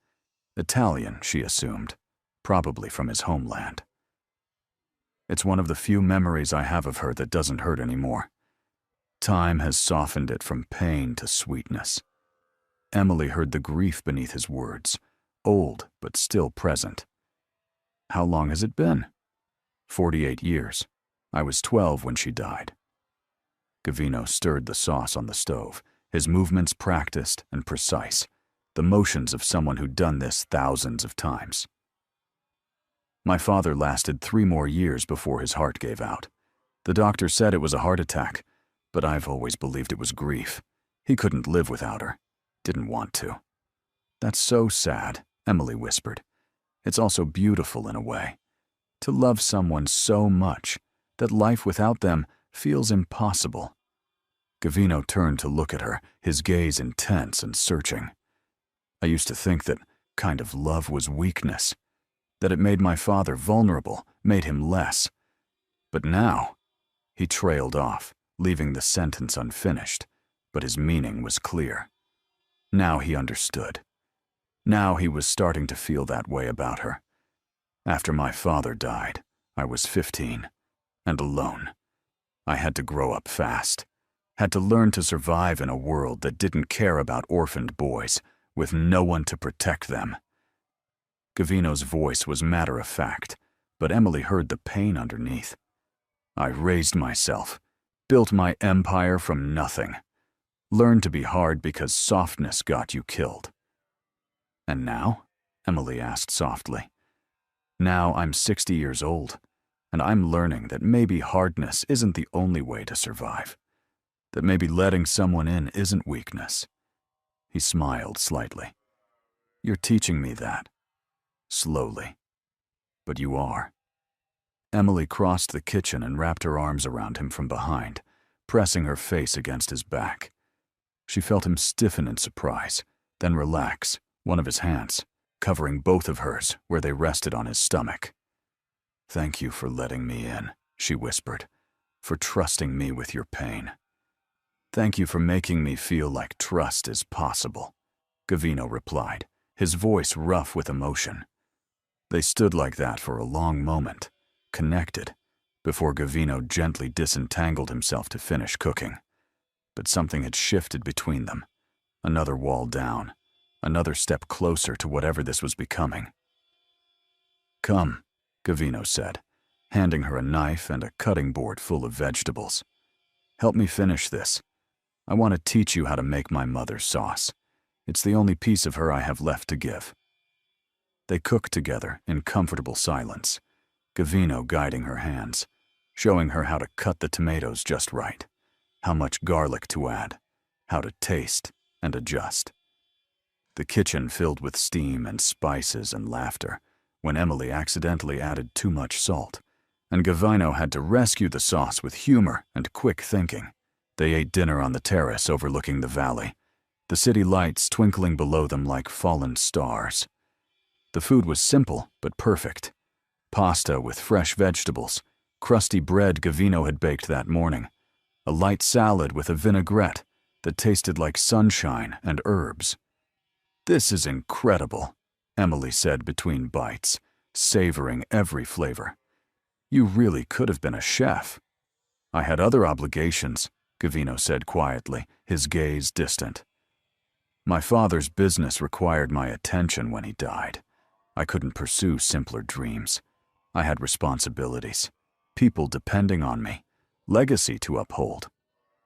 Italian, she assumed, probably from his homeland. It's one of the few memories I have of her that doesn't hurt anymore. Time has softened it from pain to sweetness. Emily heard the grief beneath his words, old but still present. How long has it been? 48 years. I was 12 when she died. Gavino stirred the sauce on the stove, his movements practiced and precise, the motions of someone who'd done this thousands of times. My father lasted 3 more years before his heart gave out. The doctor said it was a heart attack, but I've always believed it was grief. He couldn't live without her. Didn't want to. That's so sad, Emily whispered. It's also beautiful in a way. To love someone so much that life without them feels impossible. Gavino turned to look at her, his gaze intense and searching. I used to think that kind of love was weakness, that it made my father vulnerable, made him less. But now, he trailed off, leaving the sentence unfinished, but his meaning was clear. Now he understood. Now he was starting to feel that way about her. After my father died, I was 15, and alone. I had to grow up fast, had to learn to survive in a world that didn't care about orphaned boys, with no one to protect them. Gavino's voice was matter-of-fact, but Emily heard the pain underneath. I raised myself, built my empire from nothing, learned to be hard because softness got you killed. And now? Emily asked softly. Now I'm 60 years old, and I'm learning that maybe hardness isn't the only way to survive, that maybe letting someone in isn't weakness. He smiled slightly. You're teaching me that. Slowly. But you are. Emily crossed the kitchen and wrapped her arms around him from behind, pressing her face against his back. She felt him stiffen in surprise, then relax, one of his hands, covering both of hers where they rested on his stomach. Thank you for letting me in, she whispered, for trusting me with your pain. Thank you for making me feel like trust is possible, Gavino replied, his voice rough with emotion. They stood like that for a long moment, connected, before Gavino gently disentangled himself to finish cooking. But something had shifted between them, another wall down, another step closer to whatever this was becoming. Come, Gavino said, handing her a knife and a cutting board full of vegetables. Help me finish this. I want to teach you how to make my mother's sauce. It's the only piece of her I have left to give. They cooked together in comfortable silence, Gavino guiding her hands, showing her how to cut the tomatoes just right, how much garlic to add, how to taste and adjust. The kitchen filled with steam and spices and laughter when Emily accidentally added too much salt, and Gavino had to rescue the sauce with humor and quick thinking. They ate dinner on the terrace overlooking the valley, the city lights twinkling below them like fallen stars. The food was simple but perfect. Pasta with fresh vegetables, crusty bread Gavino had baked that morning, a light salad with a vinaigrette that tasted like sunshine and herbs. This is incredible, Emily said between bites, savoring every flavor. You really could have been a chef. I had other obligations, Gavino said quietly, his gaze distant. My father's business required my attention when he died. I couldn't pursue simpler dreams. I had responsibilities, people depending on me, legacy to uphold.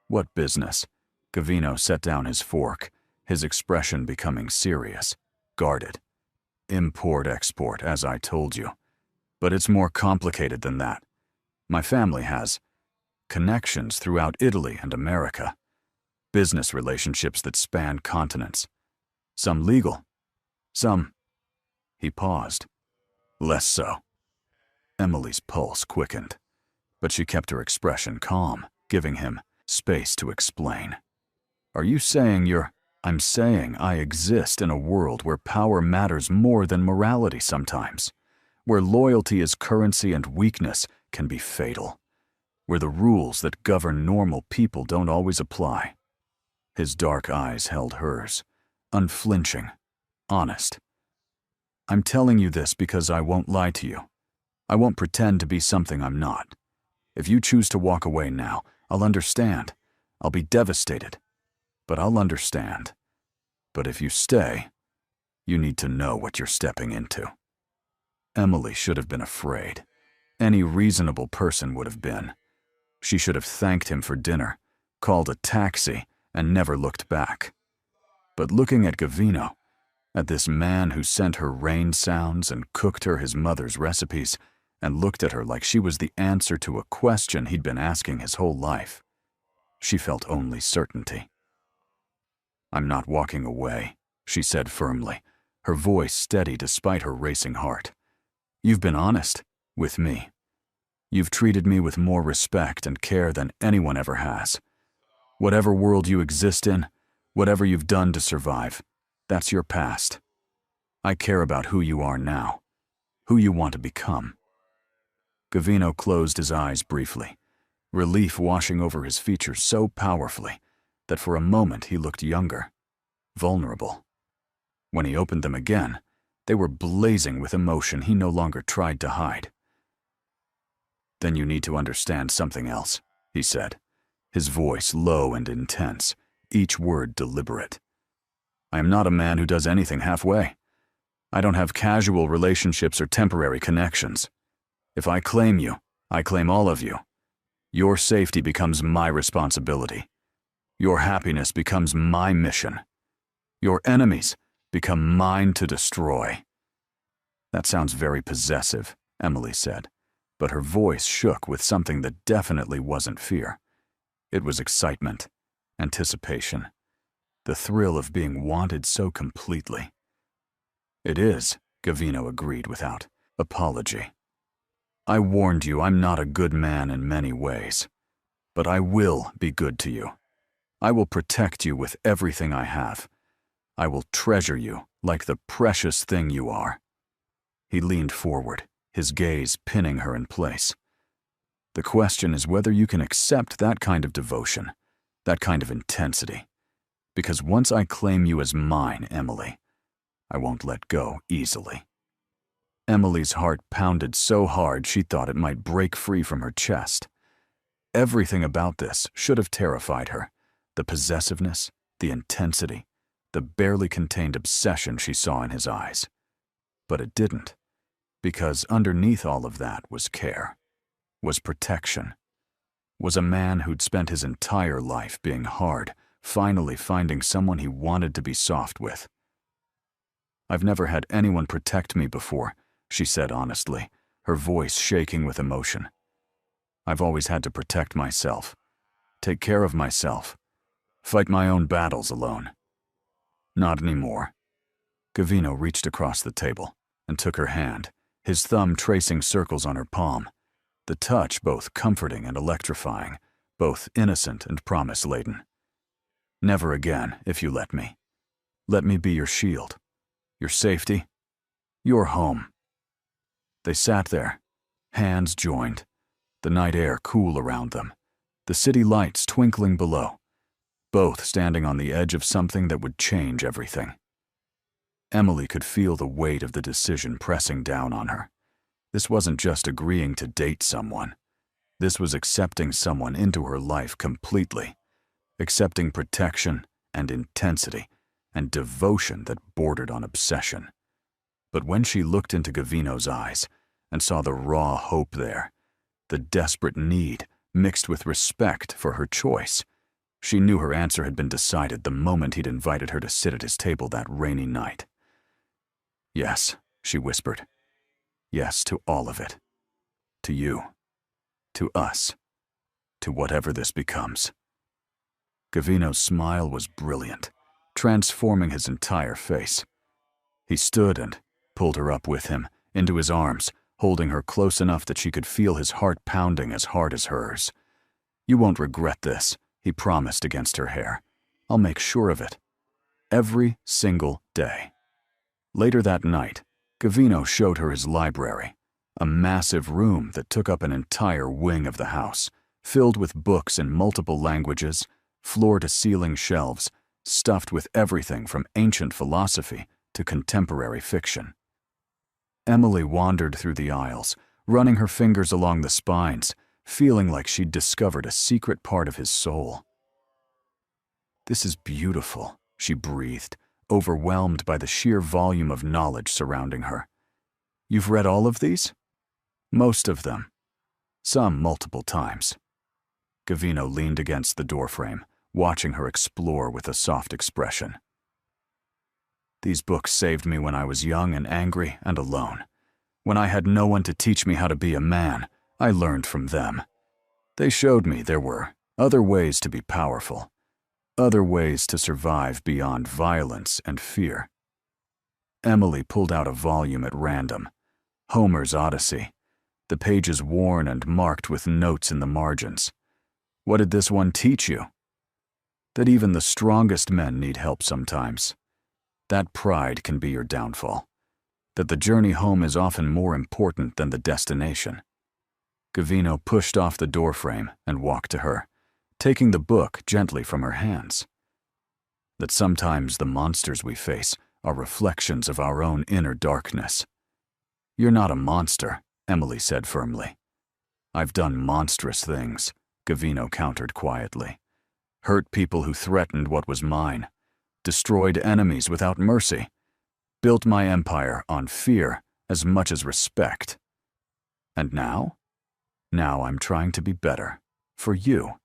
What business? Gavino set down his fork, his expression becoming serious, guarded. Import-export, as I told you. But it's more complicated than that. My family has connections throughout Italy and America, business relationships that span continents. Some legal, some... He paused. Less so. Emily's pulse quickened, but she kept her expression calm, giving him space to explain. Are you saying you're... I'm saying I exist in a world where power matters more than morality sometimes, where loyalty is currency and weakness can be fatal, where the rules that govern normal people don't always apply. His dark eyes held hers, unflinching, honest. I'm telling you this because I won't lie to you. I won't pretend to be something I'm not. If you choose to walk away now, I'll understand. I'll be devastated, but I'll understand. But if you stay, you need to know what you're stepping into. Emily should have been afraid. Any reasonable person would have been. She should have thanked him for dinner, called a taxi, and never looked back. But looking at Gavino, at this man who sent her rain sounds and cooked her his mother's recipes, and looked at her like she was the answer to a question he'd been asking his whole life, she felt only certainty. I'm not walking away, she said firmly, her voice steady despite her racing heart. You've been honest with me. You've treated me with more respect and care than anyone ever has. Whatever world you exist in, whatever you've done to survive, that's your past. I care about who you are now, who you want to become. Gavino closed his eyes briefly, relief washing over his features so powerfully that for a moment he looked younger, vulnerable. When he opened them again, they were blazing with emotion he no longer tried to hide. Then you need to understand something else, he said, his voice low and intense, each word deliberate. I am not a man who does anything halfway. I don't have casual relationships or temporary connections. If I claim you, I claim all of you. Your safety becomes my responsibility. Your happiness becomes my mission. Your enemies become mine to destroy. That sounds very possessive, Emily said, but her voice shook with something that definitely wasn't fear. It was excitement, anticipation, the thrill of being wanted so completely. It is, Gavino agreed without apology. I warned you I'm not a good man in many ways, but I will be good to you. I will protect you with everything I have. I will treasure you like the precious thing you are. He leaned forward, his gaze pinning her in place. The question is whether you can accept that kind of devotion, that kind of intensity. Because once I claim you as mine, Emily, I won't let go easily. Emily's heart pounded so hard she thought it might break free from her chest. Everything about this should have terrified her. The possessiveness, the intensity, the barely contained obsession she saw in his eyes. But it didn't, because underneath all of that was care, was protection, was a man who'd spent his entire life being hard, finally finding someone he wanted to be soft with. I've never had anyone protect me before, she said honestly, her voice shaking with emotion. I've always had to protect myself, take care of myself, fight my own battles alone. Not anymore. Gavino reached across the table and took her hand, his thumb tracing circles on her palm, the touch both comforting and electrifying, both innocent and promise-laden. Never again, if you let me. Let me be your shield, your safety, your home. They sat there, hands joined, the night air cool around them, the city lights twinkling below, both standing on the edge of something that would change everything. Emily could feel the weight of the decision pressing down on her. This wasn't just agreeing to date someone. This was accepting someone into her life completely, accepting protection and intensity and devotion that bordered on obsession. But when she looked into Gavino's eyes and saw the raw hope there, the desperate need mixed with respect for her choice, she knew her answer had been decided the moment he'd invited her to sit at his table that rainy night. Yes, she whispered. Yes to all of it. To you. To us. To whatever this becomes. Gavino's smile was brilliant, transforming his entire face. He stood and pulled her up with him, into his arms, holding her close enough that she could feel his heart pounding as hard as hers. You won't regret this, he promised against her hair. I'll make sure of it. Every single day. Later that night, Gavino showed her his library, a massive room that took up an entire wing of the house, filled with books in multiple languages, floor-to-ceiling shelves, stuffed with everything from ancient philosophy to contemporary fiction. Emily wandered through the aisles, running her fingers along the spines, feeling like she'd discovered a secret part of his soul. "This is beautiful," she breathed, overwhelmed by the sheer volume of knowledge surrounding her. "You've read all of these?" "Most of them. Some multiple times." Gavino leaned against the doorframe, watching her explore with a soft expression. "These books saved me when I was young and angry and alone. When I had no one to teach me how to be a man, I learned from them. They showed me there were other ways to be powerful, other ways to survive beyond violence and fear." Emily pulled out a volume at random, Homer's Odyssey, the pages worn and marked with notes in the margins. "What did this one teach you?" "That even the strongest men need help sometimes. That pride can be your downfall. That the journey home is often more important than the destination." Gavino pushed off the doorframe and walked to her, taking the book gently from her hands. "That sometimes the monsters we face are reflections of our own inner darkness." "You're not a monster," Emily said firmly. "I've done monstrous things," Gavino countered quietly. "Hurt people who threatened what was mine, destroyed enemies without mercy, built my empire on fear as much as respect. And now? Now I'm trying to be better, for you,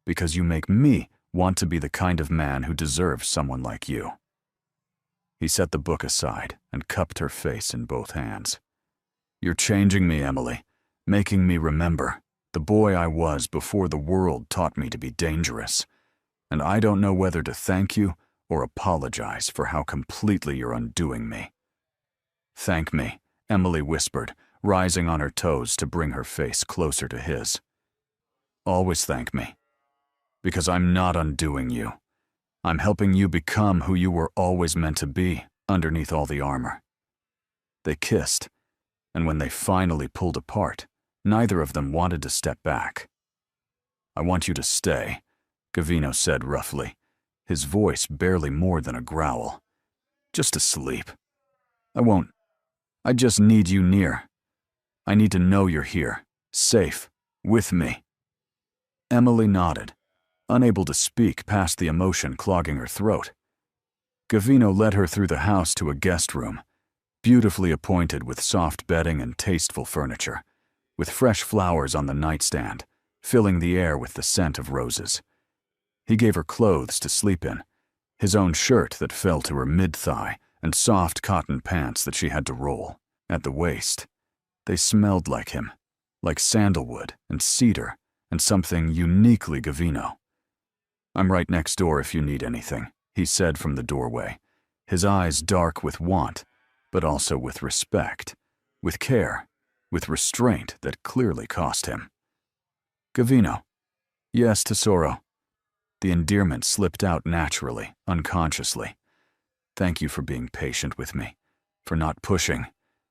because you make me want to be the kind of man who deserves someone like you." He set the book aside and cupped her face in both hands. "You're changing me, Emily, making me remember the boy I was before the world taught me to be dangerous. And I don't know whether to thank you or apologize for how completely you're undoing me." "Thank me," Emily whispered, rising on her toes to bring her face closer to his. "Always thank me. Because I'm not undoing you. I'm helping you become who you were always meant to be underneath all the armor." They kissed, and when they finally pulled apart, neither of them wanted to step back. "I want you to stay," Gavino said roughly, his voice barely more than a growl. "Just to sleep. I won't. I just need you near. I need to know you're here, safe, with me." Emily nodded, unable to speak past the emotion clogging her throat. Gavino led her through the house to a guest room, beautifully appointed with soft bedding and tasteful furniture, with fresh flowers on the nightstand, filling the air with the scent of roses. He gave her clothes to sleep in, his own shirt that fell to her mid-thigh and soft cotton pants that she had to roll at the waist. They smelled like him, like sandalwood and cedar and something uniquely Gavino. "I'm right next door if you need anything," he said from the doorway, his eyes dark with want, but also with respect, with care, with restraint that clearly cost him. "Gavino." "Yes, Tesoro." The endearment slipped out naturally, unconsciously. "Thank you for being patient with me, for not pushing,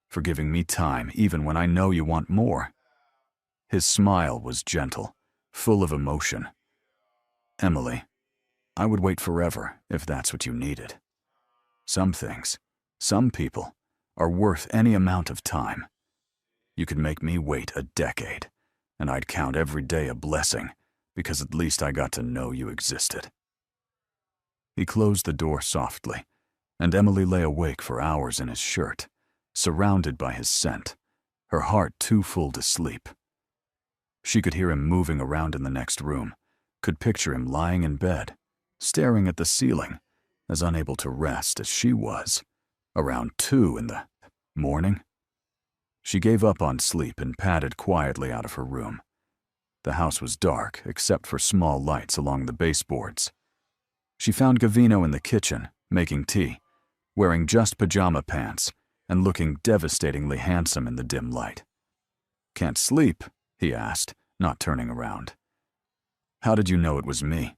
for giving me time even when I know you want more." His smile was gentle, full of emotion. "Emily, I would wait forever if that's what you needed. Some things, some people, are worth any amount of time. You could make me wait a decade, and I'd count every day a blessing, because at least I got to know you existed." He closed the door softly, and Emily lay awake for hours in his shirt, surrounded by his scent, her heart too full to sleep. She could hear him moving around in the next room, could picture him lying in bed, staring at the ceiling, as unable to rest as she was, around 2 in the morning. She gave up on sleep and padded quietly out of her room. The house was dark except for small lights along the baseboards. She found Gavino in the kitchen, making tea, wearing just pajama pants and looking devastatingly handsome in the dim light. "Can't sleep?" he asked, not turning around. "How did you know it was me?"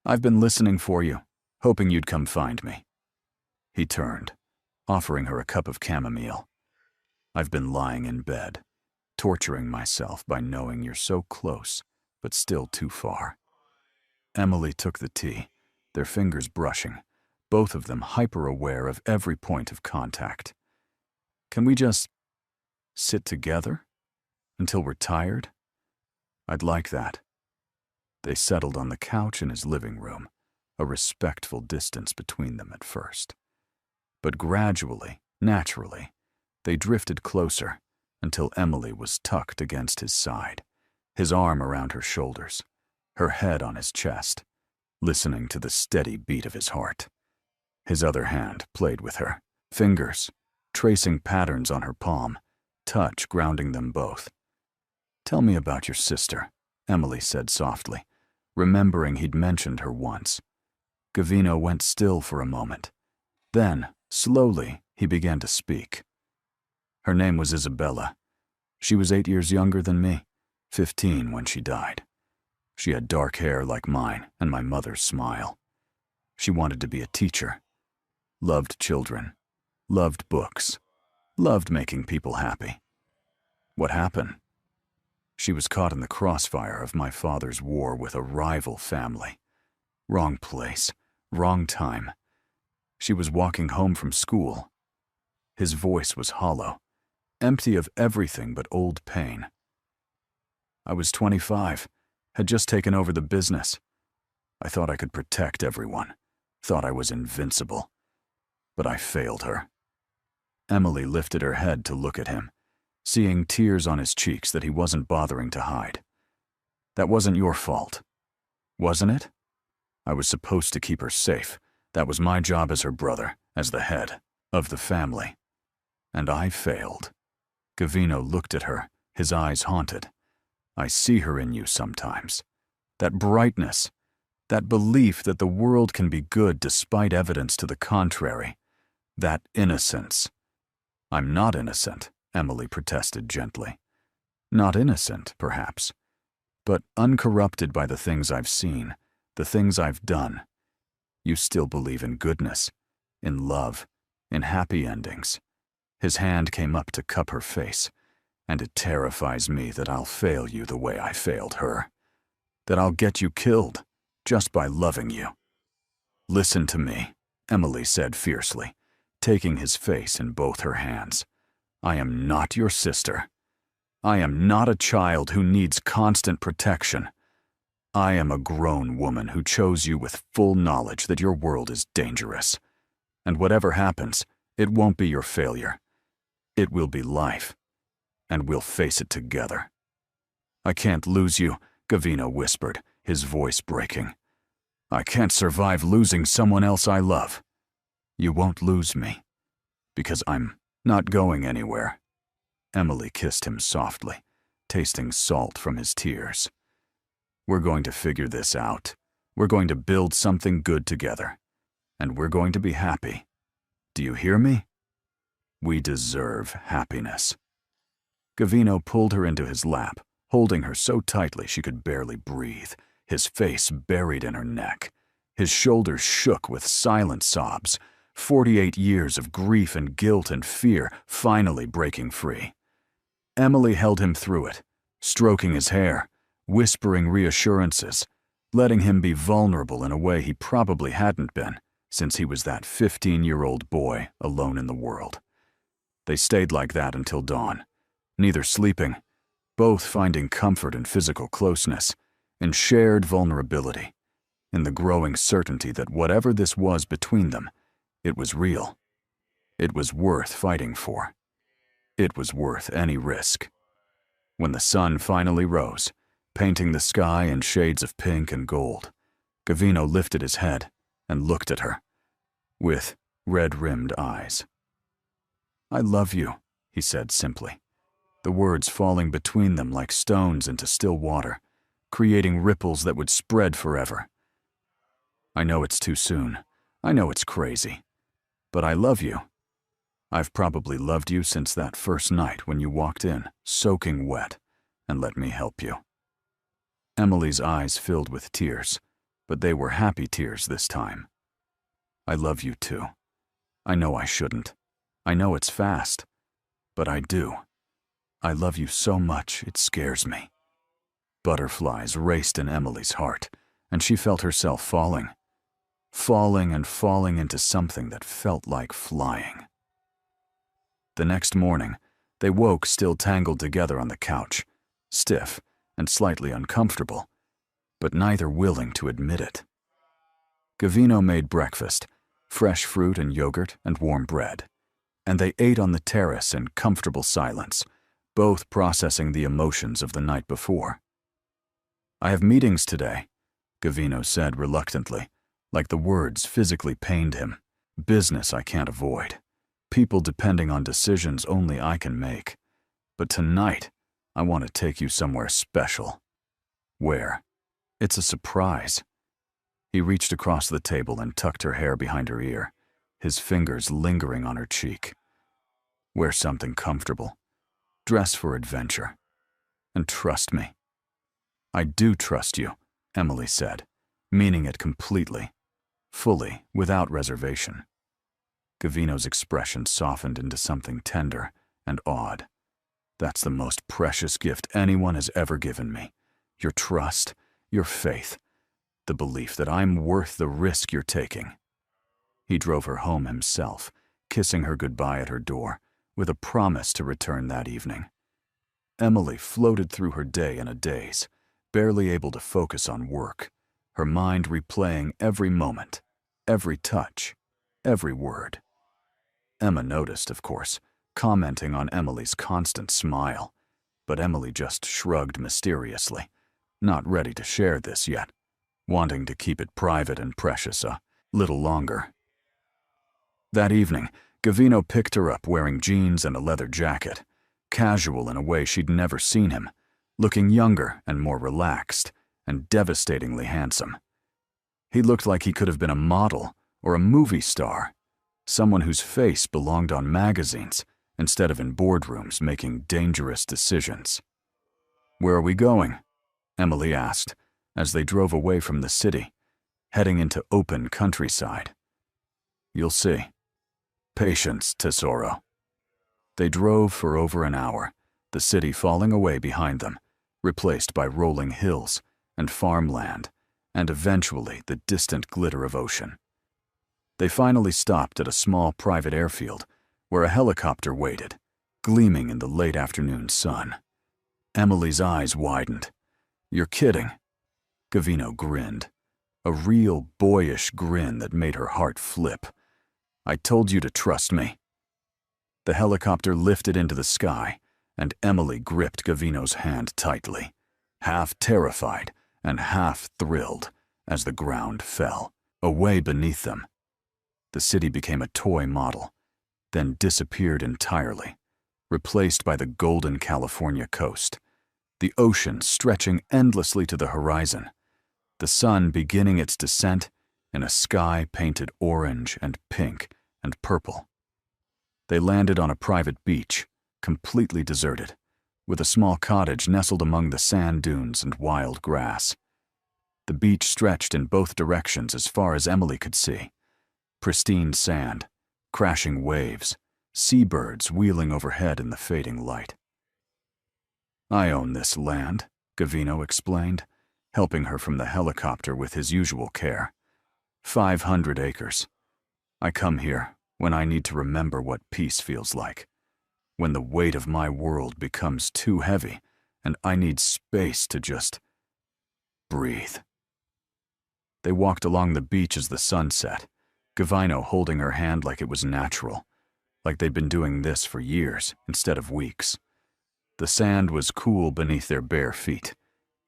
"I've been listening for you, hoping you'd come find me." He turned, offering her a cup of chamomile. I've been lying in bed, torturing myself by knowing you're so close, but still too far. Emily took the tea, their fingers brushing, both of them hyper-aware of every point of contact. Can we just sit together until we're tired? I'd like that. They settled on the couch in his living room, a respectful distance between them at first. But gradually, naturally, they drifted closer until Emily was tucked against his side, his arm around her shoulders, her head on his chest, listening to the steady beat of his heart. His other hand played with her, fingers tracing patterns on her palm, touch grounding them both. "Tell me about your sister," Emily said softly, remembering he'd mentioned her once. Gavino went still for a moment. Then, slowly, he began to speak. Her name was Isabella. She was 8 years younger than me, 15 when she died. She had dark hair like mine and my mother's smile. She wanted to be a teacher. Loved children. Loved books. Loved making people happy. What happened? She was caught in the crossfire of my father's war with a rival family. Wrong place, wrong time. She was walking home from school. His voice was hollow, empty of everything but old pain. I was 25, had just taken over the business. I thought I could protect everyone, thought I was invincible. But I failed her. Emily lifted her head to look at him, seeing tears on his cheeks that he wasn't bothering to hide. That wasn't your fault, wasn't it? I was supposed to keep her safe. That was my job as her brother, as the head of the family. And I failed. Gavino looked at her, his eyes haunted. I see her in you sometimes. That brightness, that belief that the world can be good despite evidence to the contrary. That innocence. I'm not innocent, Emily protested gently. Not innocent, perhaps, but uncorrupted by the things I've seen, the things I've done. You still believe in goodness, in love, in happy endings. His hand came up to cup her face, and it terrifies me that I'll fail you the way I failed her. That I'll get you killed just by loving you. Listen to me, Emily said fiercely, taking his face in both her hands. I am not your sister. I am not a child who needs constant protection. I am a grown woman who chose you with full knowledge that your world is dangerous. And whatever happens, it won't be your failure. It will be life, and we'll face it together. I can't lose you, Gavino whispered, his voice breaking. I can't survive losing someone else I love. You won't lose me, because I'm not going anywhere. Emily kissed him softly, tasting salt from his tears. We're going to figure this out. We're going to build something good together, and we're going to be happy. Do you hear me? We deserve happiness. Gavino pulled her into his lap, holding her so tightly she could barely breathe, his face buried in her neck. His shoulders shook with silent sobs, 48 years of grief and guilt and fear finally breaking free. Emily held him through it, stroking his hair, whispering reassurances, letting him be vulnerable in a way he probably hadn't been since he was that 15-year-old boy alone in the world. They stayed like that until dawn, neither sleeping, both finding comfort in physical closeness, in shared vulnerability, in the growing certainty that whatever this was between them, it was real. It was worth fighting for. It was worth any risk. When the sun finally rose, painting the sky in shades of pink and gold, Gavino lifted his head and looked at her, with red-rimmed eyes. I love you, he said simply, the words falling between them like stones into still water, creating ripples that would spread forever. I know it's too soon. I know it's crazy. But I love you. I've probably loved you since that first night when you walked in, soaking wet, and let me help you. Emily's eyes filled with tears, but they were happy tears this time. I love you too. I know I shouldn't. I know it's fast. But I do. I love you so much, it scares me. Butterflies raced in Emily's heart, and she felt herself falling and falling into something that felt like flying. The next morning, they woke still tangled together on the couch, stiff and slightly uncomfortable, but neither willing to admit it. Gavino made breakfast, fresh fruit and yogurt and warm bread, and they ate on the terrace in comfortable silence, both processing the emotions of the night before. "I have meetings today," Gavino said reluctantly, like the words physically pained him. "Business I can't avoid. People depending on decisions only I can make. But tonight, I want to take you somewhere special." "Where?" "It's a surprise." He reached across the table and tucked her hair behind her ear, his fingers lingering on her cheek. "Wear something comfortable. Dress for adventure. And trust me." "I do trust you," Emily said, meaning it completely, fully, without reservation. Gavino's expression softened into something tender and awed. "That's the most precious gift anyone has ever given me. Your trust, your faith, the belief that I'm worth the risk you're taking." He drove her home himself, kissing her goodbye at her door, with a promise to return that evening. Emily floated through her day in a daze, barely able to focus on work, her mind replaying every moment, every touch, every word. Emma noticed, of course, commenting on Emily's constant smile, but Emily just shrugged mysteriously, not ready to share this yet, wanting to keep it private and precious a little longer. That evening, Gavino picked her up wearing jeans and a leather jacket, casual in a way she'd never seen him, looking younger and more relaxed, and devastatingly handsome. He looked like he could have been a model or a movie star, someone whose face belonged on magazines instead of in boardrooms making dangerous decisions. "Where are we going?" Emily asked as they drove away from the city, heading into open countryside. "You'll see. Patience, tesoro." They drove for over an hour, the city falling away behind them, replaced by rolling hills and farmland, and eventually the distant glitter of ocean. They finally stopped at a small private airfield where a helicopter waited, gleaming in the late afternoon sun. Emily's eyes widened. "You're kidding." Gavino grinned, a real boyish grin that made her heart flip. "I told you to trust me." The helicopter lifted into the sky, and Emily gripped Gavino's hand tightly, half terrified and half thrilled as the ground fell away beneath them. The city became a toy model, then disappeared entirely, replaced by the golden California coast, the ocean stretching endlessly to the horizon, the sun beginning its descent in a sky painted orange and pink and purple. They landed on a private beach, completely deserted, with a small cottage nestled among the sand dunes and wild grass. The beach stretched in both directions as far as Emily could see. Pristine sand, crashing waves, seabirds wheeling overhead in the fading light. "I own this land," Gavino explained, helping her from the helicopter with his usual care. 500 acres. I come here when I need to remember what peace feels like, when the weight of my world becomes too heavy and I need space to just breathe. They walked along the beach as the sun set, Gavino holding her hand like it was natural, like they'd been doing this for years instead of weeks. The sand was cool beneath their bare feet.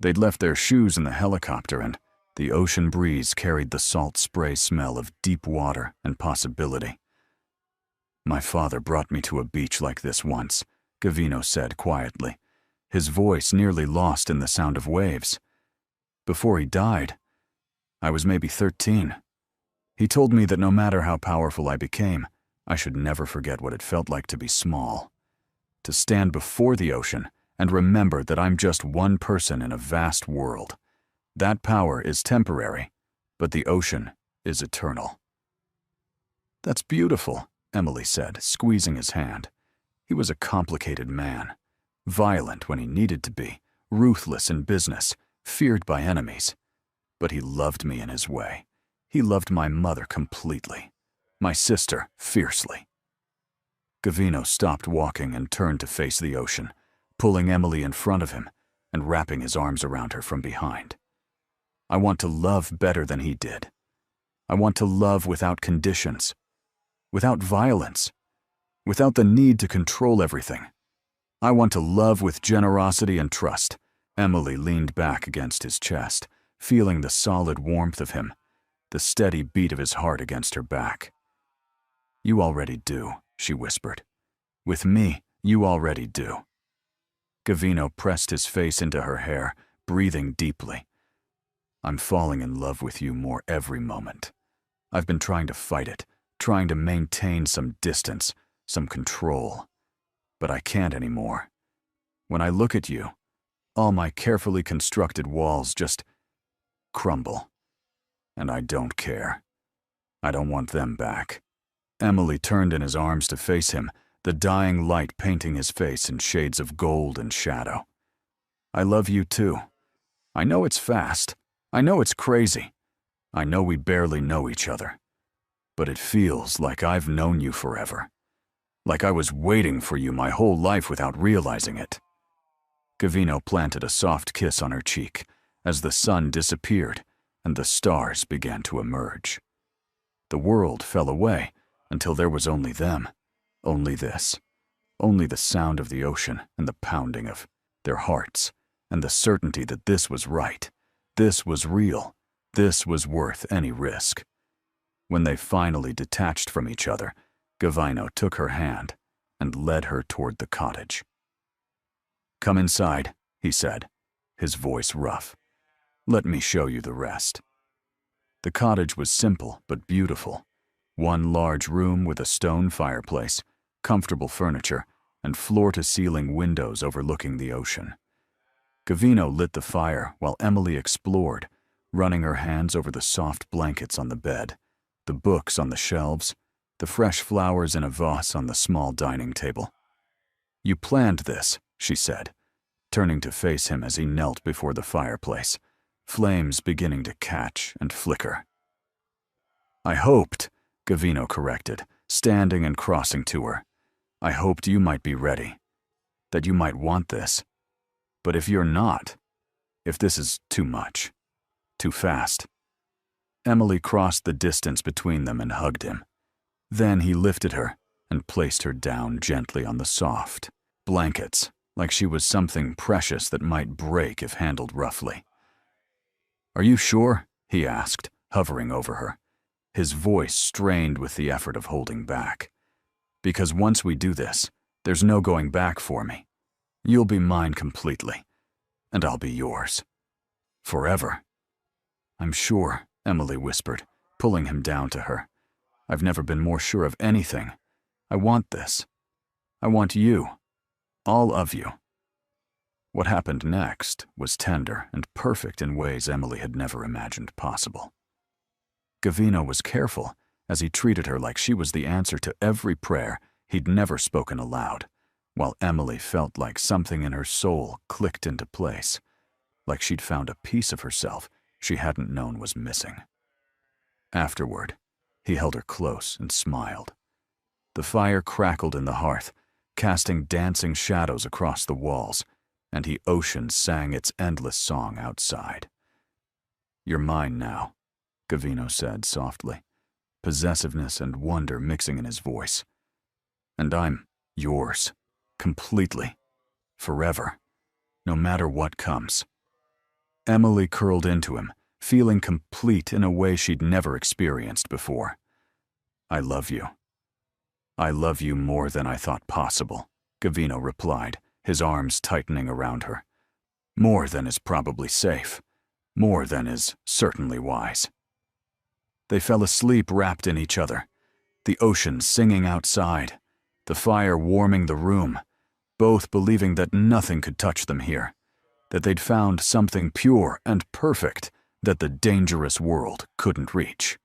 They'd left their shoes in the helicopter, and the ocean breeze carried the salt spray smell of deep water and possibility. "My father brought me to a beach like this once," Gavino said quietly, his voice nearly lost in the sound of waves. "Before he died, I was maybe 13. He told me that no matter how powerful I became, I should never forget what it felt like to be small, to stand before the ocean and remember that I'm just one person in a vast world. That power is temporary, but the ocean is eternal." "That's beautiful," Emily said, squeezing his hand. He was a complicated man, violent when he needed to be, ruthless in business, feared by enemies. But he loved me in his way. He loved my mother completely, my sister fiercely. Gavino stopped walking and turned to face the ocean, pulling Emily in front of him and wrapping his arms around her from behind. I want to love better than he did. I want to love without conditions, without violence, without the need to control everything. I want to love with generosity and trust. Emily leaned back against his chest, feeling the solid warmth of him, the steady beat of his heart against her back. "You already do," she whispered. "With me, you already do." Gavino pressed his face into her hair, breathing deeply. "I'm falling in love with you more every moment. I've been trying to fight it, trying to maintain some distance, some control. But I can't anymore. When I look at you, all my carefully constructed walls just crumble. And I don't care. I don't want them back." Emily turned in his arms to face him, the dying light painting his face in shades of gold and shadow. "I love you too. I know it's fast. I know it's crazy. I know we barely know each other. But it feels like I've known you forever. Like I was waiting for you my whole life without realizing it." Gavino planted a soft kiss on her cheek as the sun disappeared and the stars began to emerge. The world fell away until there was only them, only this, only the sound of the ocean and the pounding of their hearts, and the certainty that this was right, this was real, this was worth any risk. When they finally detached from each other, Gavino took her hand and led her toward the cottage. "Come inside," he said, his voice rough. "Let me show you the rest." The cottage was simple but beautiful. One large room with a stone fireplace, comfortable furniture, and floor-to-ceiling windows overlooking the ocean. Gavino lit the fire while Emily explored, running her hands over the soft blankets on the bed, the books on the shelves, the fresh flowers in a vase on the small dining table. "You planned this," she said, turning to face him as he knelt before the fireplace, flames beginning to catch and flicker. "I hoped," Gavino corrected, standing and crossing to her. "I hoped you might be ready, that you might want this. But if you're not, if this is too much, too fast." Emily crossed the distance between them and hugged him. Then he lifted her and placed her down gently on the soft blankets, like she was something precious that might break if handled roughly. "Are you sure?" he asked, hovering over her, his voice strained with the effort of holding back. "Because once we do this, there's no going back for me. You'll be mine completely, and I'll be yours. Forever." "I'm sure," Emily whispered, pulling him down to her. "I've never been more sure of anything. I want this. I want you. All of you." What happened next was tender and perfect in ways Emily had never imagined possible. Gavino was careful as he treated her like she was the answer to every prayer he'd never spoken aloud, while Emily felt like something in her soul clicked into place, like she'd found a piece of herself she hadn't known was missing. Afterward, he held her close and smiled. The fire crackled in the hearth, casting dancing shadows across the walls, and the ocean sang its endless song outside. "You're mine now," Gavino said softly, possessiveness and wonder mixing in his voice. "And I'm yours, completely, forever, no matter what comes." Emily curled into him, feeling complete in a way she'd never experienced before. "I love you. I love you more than I thought possible," Gavino replied, his arms tightening around her. "More than is probably safe. More than is certainly wise." They fell asleep wrapped in each other, the ocean singing outside, the fire warming the room, both believing that nothing could touch them here, that they'd found something pure and perfect that the dangerous world couldn't reach.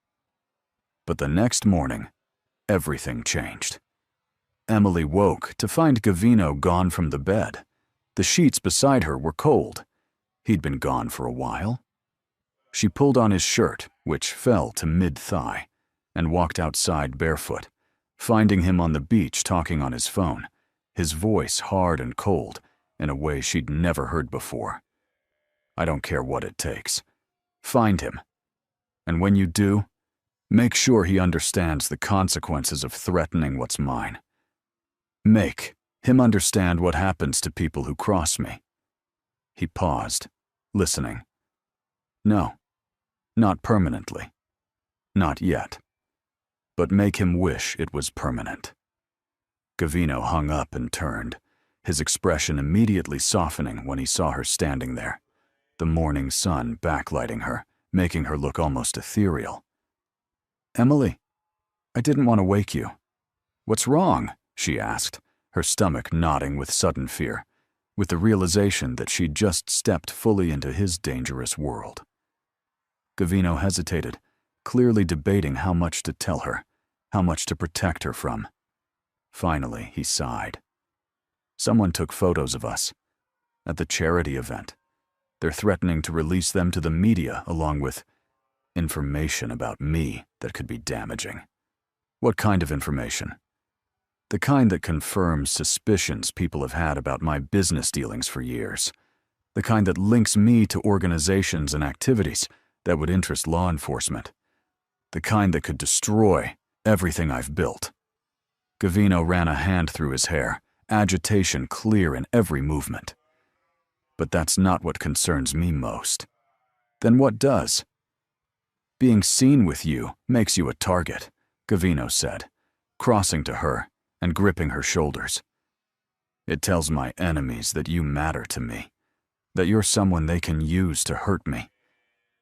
But the next morning, everything changed. Emily woke to find Gavino gone from the bed. The sheets beside her were cold. He'd been gone for a while. She pulled on his shirt, which fell to mid-thigh, and walked outside barefoot, finding him on the beach talking on his phone, his voice hard and cold in a way she'd never heard before. "I don't care what it takes. Find him. And when you do, make sure he understands the consequences of threatening what's mine. Make him understand what happens to people who cross me." He paused, listening. "No, not permanently. Not yet. But make him wish it was permanent." Gavino hung up and turned, his expression immediately softening when he saw her standing there, the morning sun backlighting her, making her look almost ethereal. "Emily, I didn't want to wake you. What's wrong?" she asked, her stomach knotting with sudden fear, with the realization that she'd just stepped fully into his dangerous world. Gavino hesitated, clearly debating how much to tell her, how much to protect her from. Finally, he sighed. "Someone took photos of us at the charity event. They're threatening to release them to the media along with information about me that could be damaging." "What kind of information?" "The kind that confirms suspicions people have had about my business dealings for years. The kind that links me to organizations and activities that would interest law enforcement. The kind that could destroy everything I've built." Gavino ran a hand through his hair, agitation clear in every movement. "But that's not what concerns me most." "Then what does?" "Being seen with you makes you a target," Gavino said, crossing to her and gripping her shoulders. "It tells my enemies that you matter to me, that you're someone they can use to hurt me.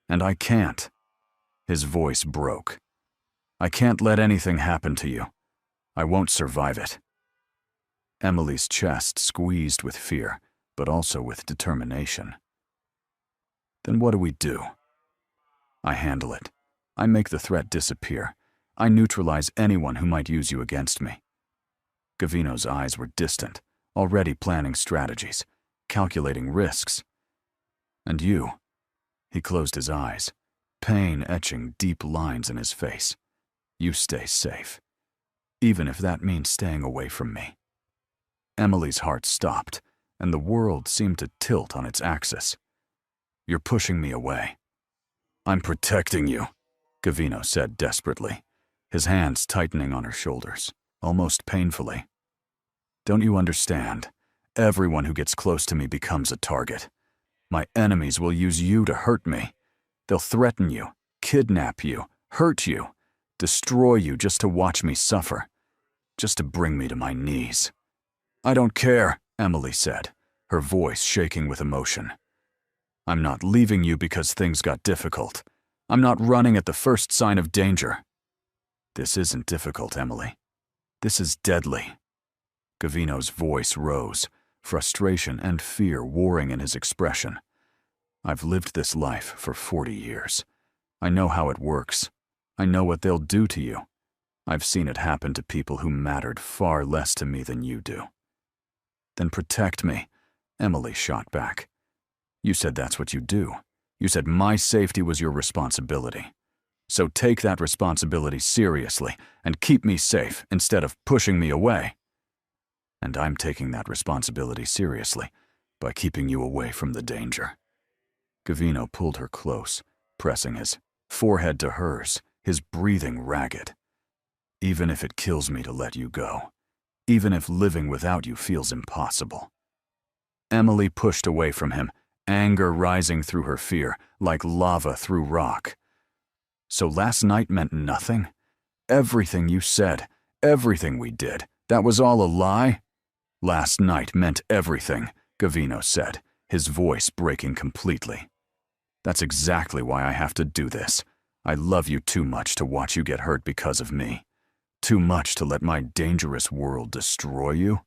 And I can't." His voice broke. "I can't let anything happen to you. I won't survive it." Emily's chest squeezed with fear, but also with determination. "Then what do we do?" "I handle it. I make the threat disappear. I neutralize anyone who might use you against me." Gavino's eyes were distant, already planning strategies, calculating risks. "And you?" He closed his eyes, pain etching deep lines in his face. "You stay safe, even if that means staying away from me." Emily's heart stopped, and the world seemed to tilt on its axis. "You're pushing me away." "I'm protecting you," Gavino said desperately, his hands tightening on her shoulders, almost painfully. "Don't you understand? Everyone who gets close to me becomes a target. My enemies will use you to hurt me. They'll threaten you, kidnap you, hurt you, destroy you just to watch me suffer, just to bring me to my knees." "I don't care," Emily said, her voice shaking with emotion. "I'm not leaving you because things got difficult. I'm not running at the first sign of danger." "This isn't difficult, Emily. This is deadly." Gavino's voice rose, frustration and fear warring in his expression. "I've lived this life for 40 years. I know how it works. I know what they'll do to you. I've seen it happen to people who mattered far less to me than you do." "Then protect me," Emily shot back. "You said that's what you do. You said my safety was your responsibility. So take that responsibility seriously and keep me safe instead of pushing me away." "And I'm taking that responsibility seriously by keeping you away from the danger." Gavino pulled her close, pressing his forehead to hers, his breathing ragged. "Even if it kills me to let you go, even if living without you feels impossible." Emily pushed away from him, anger rising through her fear, like lava through rock. "So last night meant nothing? Everything you said, everything we did, that was all a lie?" "Last night meant everything," Gavino said, his voice breaking completely. "That's exactly why I have to do this. I love you too much to watch you get hurt because of me. Too much to let my dangerous world destroy you."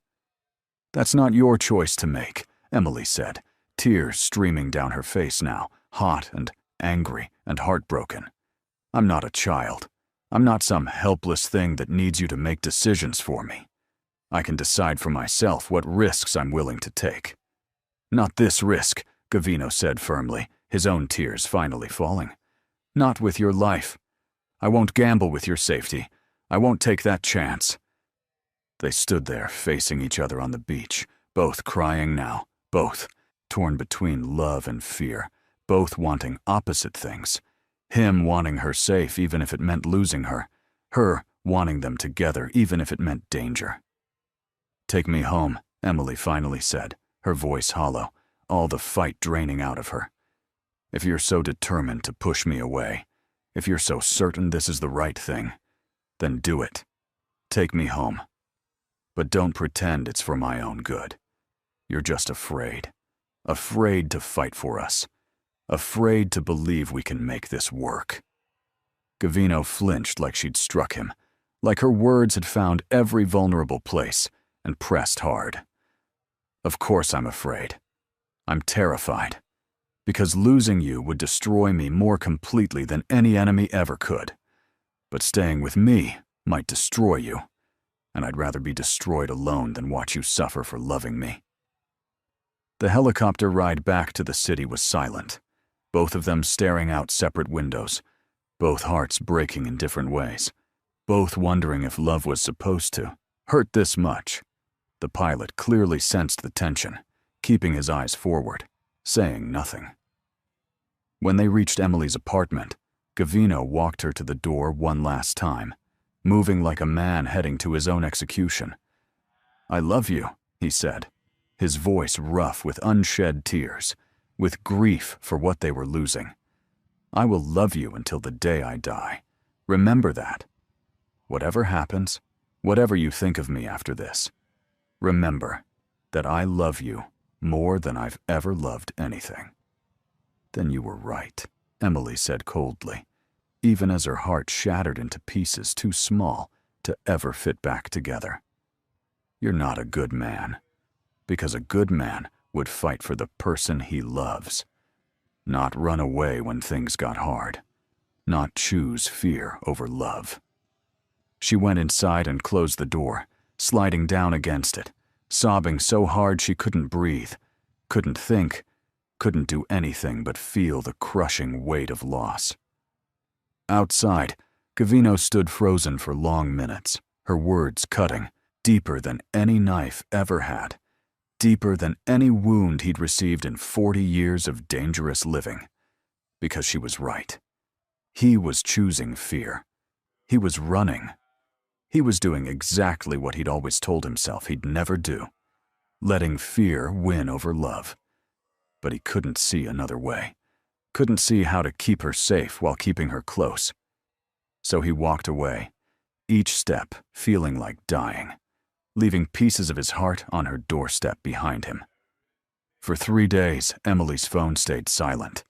"That's not your choice to make," Emily said, tears streaming down her face now, hot and angry and heartbroken. "I'm not a child. I'm not some helpless thing that needs you to make decisions for me. I can decide for myself what risks I'm willing to take." "Not this risk," Gavino said firmly, his own tears finally falling. "Not with your life. I won't gamble with your safety. I won't take that chance." They stood there, facing each other on the beach, both crying now, both torn between love and fear, both wanting opposite things. Him wanting her safe even if it meant losing her wanting them together even if it meant danger. "Take me home," Emily finally said, her voice hollow, all the fight draining out of her. "If you're so determined to push me away, if you're so certain this is the right thing, then do it. Take me home. But don't pretend it's for my own good. You're just afraid. Afraid to fight for us. Afraid to believe we can make this work." Gavino flinched like she'd struck him, like her words had found every vulnerable place and pressed hard. "Of course I'm afraid. I'm terrified. Because losing you would destroy me more completely than any enemy ever could. But staying with me might destroy you, and I'd rather be destroyed alone than watch you suffer for loving me." The helicopter ride back to the city was silent, both of them staring out separate windows, both hearts breaking in different ways, both wondering if love was supposed to hurt this much. The pilot clearly sensed the tension, keeping his eyes forward, saying nothing. When they reached Emily's apartment, Gavino walked her to the door one last time, moving like a man heading to his own execution. "I love you," he said, his voice rough with unshed tears, with grief for what they were losing. "I will love you until the day I die. Remember that. Whatever happens, whatever you think of me after this, remember that I love you more than I've ever loved anything." "Then you were right," Emily said coldly, even as her heart shattered into pieces too small to ever fit back together. "You're not a good man, because a good man would fight for the person he loves, not run away when things got hard, not choose fear over love." She went inside and closed the door, sliding down against it, sobbing so hard she couldn't breathe, couldn't think, couldn't do anything but feel the crushing weight of loss. Outside, Gavino stood frozen for long minutes, her words cutting, deeper than any knife ever had, deeper than any wound he'd received in 40 years of dangerous living. Because she was right. He was choosing fear. He was running. He was doing exactly what he'd always told himself he'd never do, letting fear win over love. But he couldn't see another way, couldn't see how to keep her safe while keeping her close. So he walked away, each step feeling like dying, leaving pieces of his heart on her doorstep behind him. For 3 days, Emily's phone stayed silent.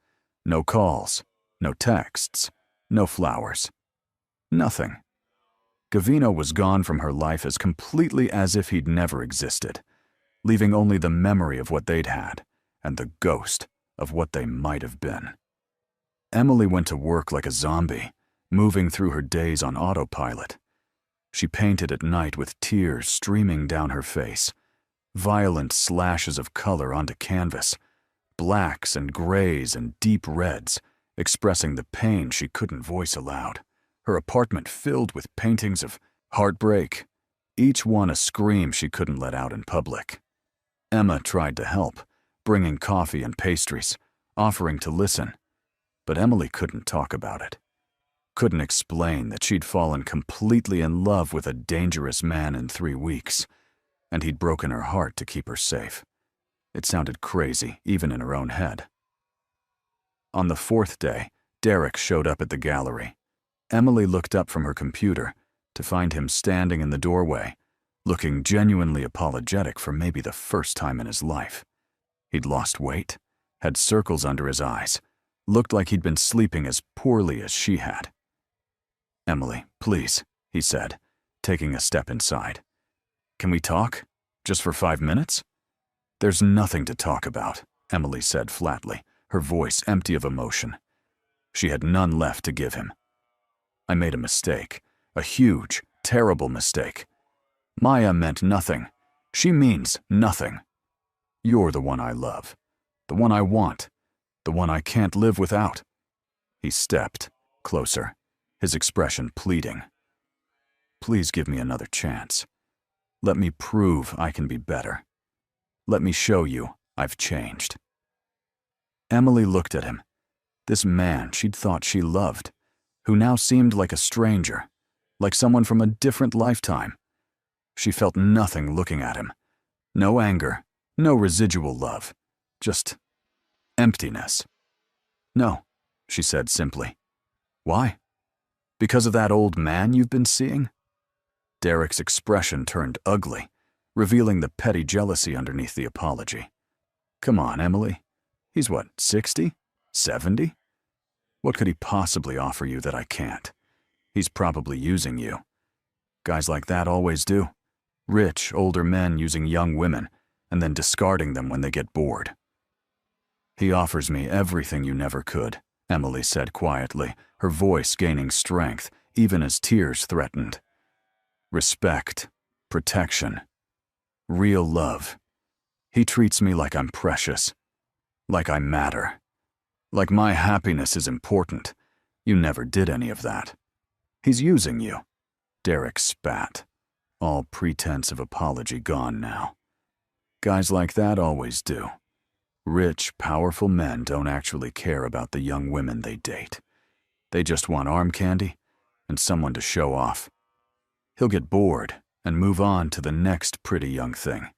No calls, no texts, no flowers. Nothing. Gavino was gone from her life as completely as if he'd never existed, leaving only the memory of what they'd had and the ghost of what they might have been. Emily went to work like a zombie, moving through her days on autopilot. She painted at night with tears streaming down her face, violent slashes of color onto canvas, blacks and grays and deep reds, expressing the pain she couldn't voice aloud. Her apartment filled with paintings of heartbreak, each one a scream she couldn't let out in public. Emma tried to help, bringing coffee and pastries, offering to listen, but Emily couldn't talk about it. Couldn't explain that she'd fallen completely in love with a dangerous man in 3 weeks, and he'd broken her heart to keep her safe. It sounded crazy, even in her own head. On the 4th day, Derek showed up at the gallery. Emily looked up from her computer to find him standing in the doorway, looking genuinely apologetic for maybe the first time in his life. He'd lost weight, had circles under his eyes, looked like he'd been sleeping as poorly as she had. "Emily, please," he said, taking a step inside. "Can we talk? Just for 5 minutes?" "There's nothing to talk about," Emily said flatly, her voice empty of emotion. She had none left to give him. "I made a mistake, a huge, terrible mistake. Maya meant nothing. She means nothing. You're the one I love, the one I want, the one I can't live without. He stepped closer, his expression pleading. Please give me another chance. Let me prove I can be better. Let me show you I've changed. Emily looked at him, this man she'd thought she loved, who now seemed like a stranger, like someone from a different lifetime. She felt nothing looking at him. No anger, no residual love, just emptiness. No, she said simply. Why? Because of that old man you've been seeing? Derek's expression turned ugly, revealing the petty jealousy underneath the apology. Come on, Emily. He's what, 60? 70? What could he possibly offer you that I can't? He's probably using you. Guys like that always do. Rich, older men using young women, and then discarding them when they get bored. He offers me everything you never could, Emily said quietly, her voice gaining strength, even as tears threatened. Respect, protection, real love. He treats me like I'm precious, like I matter, like my happiness is important. You never did any of that. He's using you. Derek spat, all pretense of apology gone now. Guys like that always do. Rich, powerful men don't actually care about the young women they date. They just want arm candy and someone to show off. He'll get bored and move on to the next pretty young thing,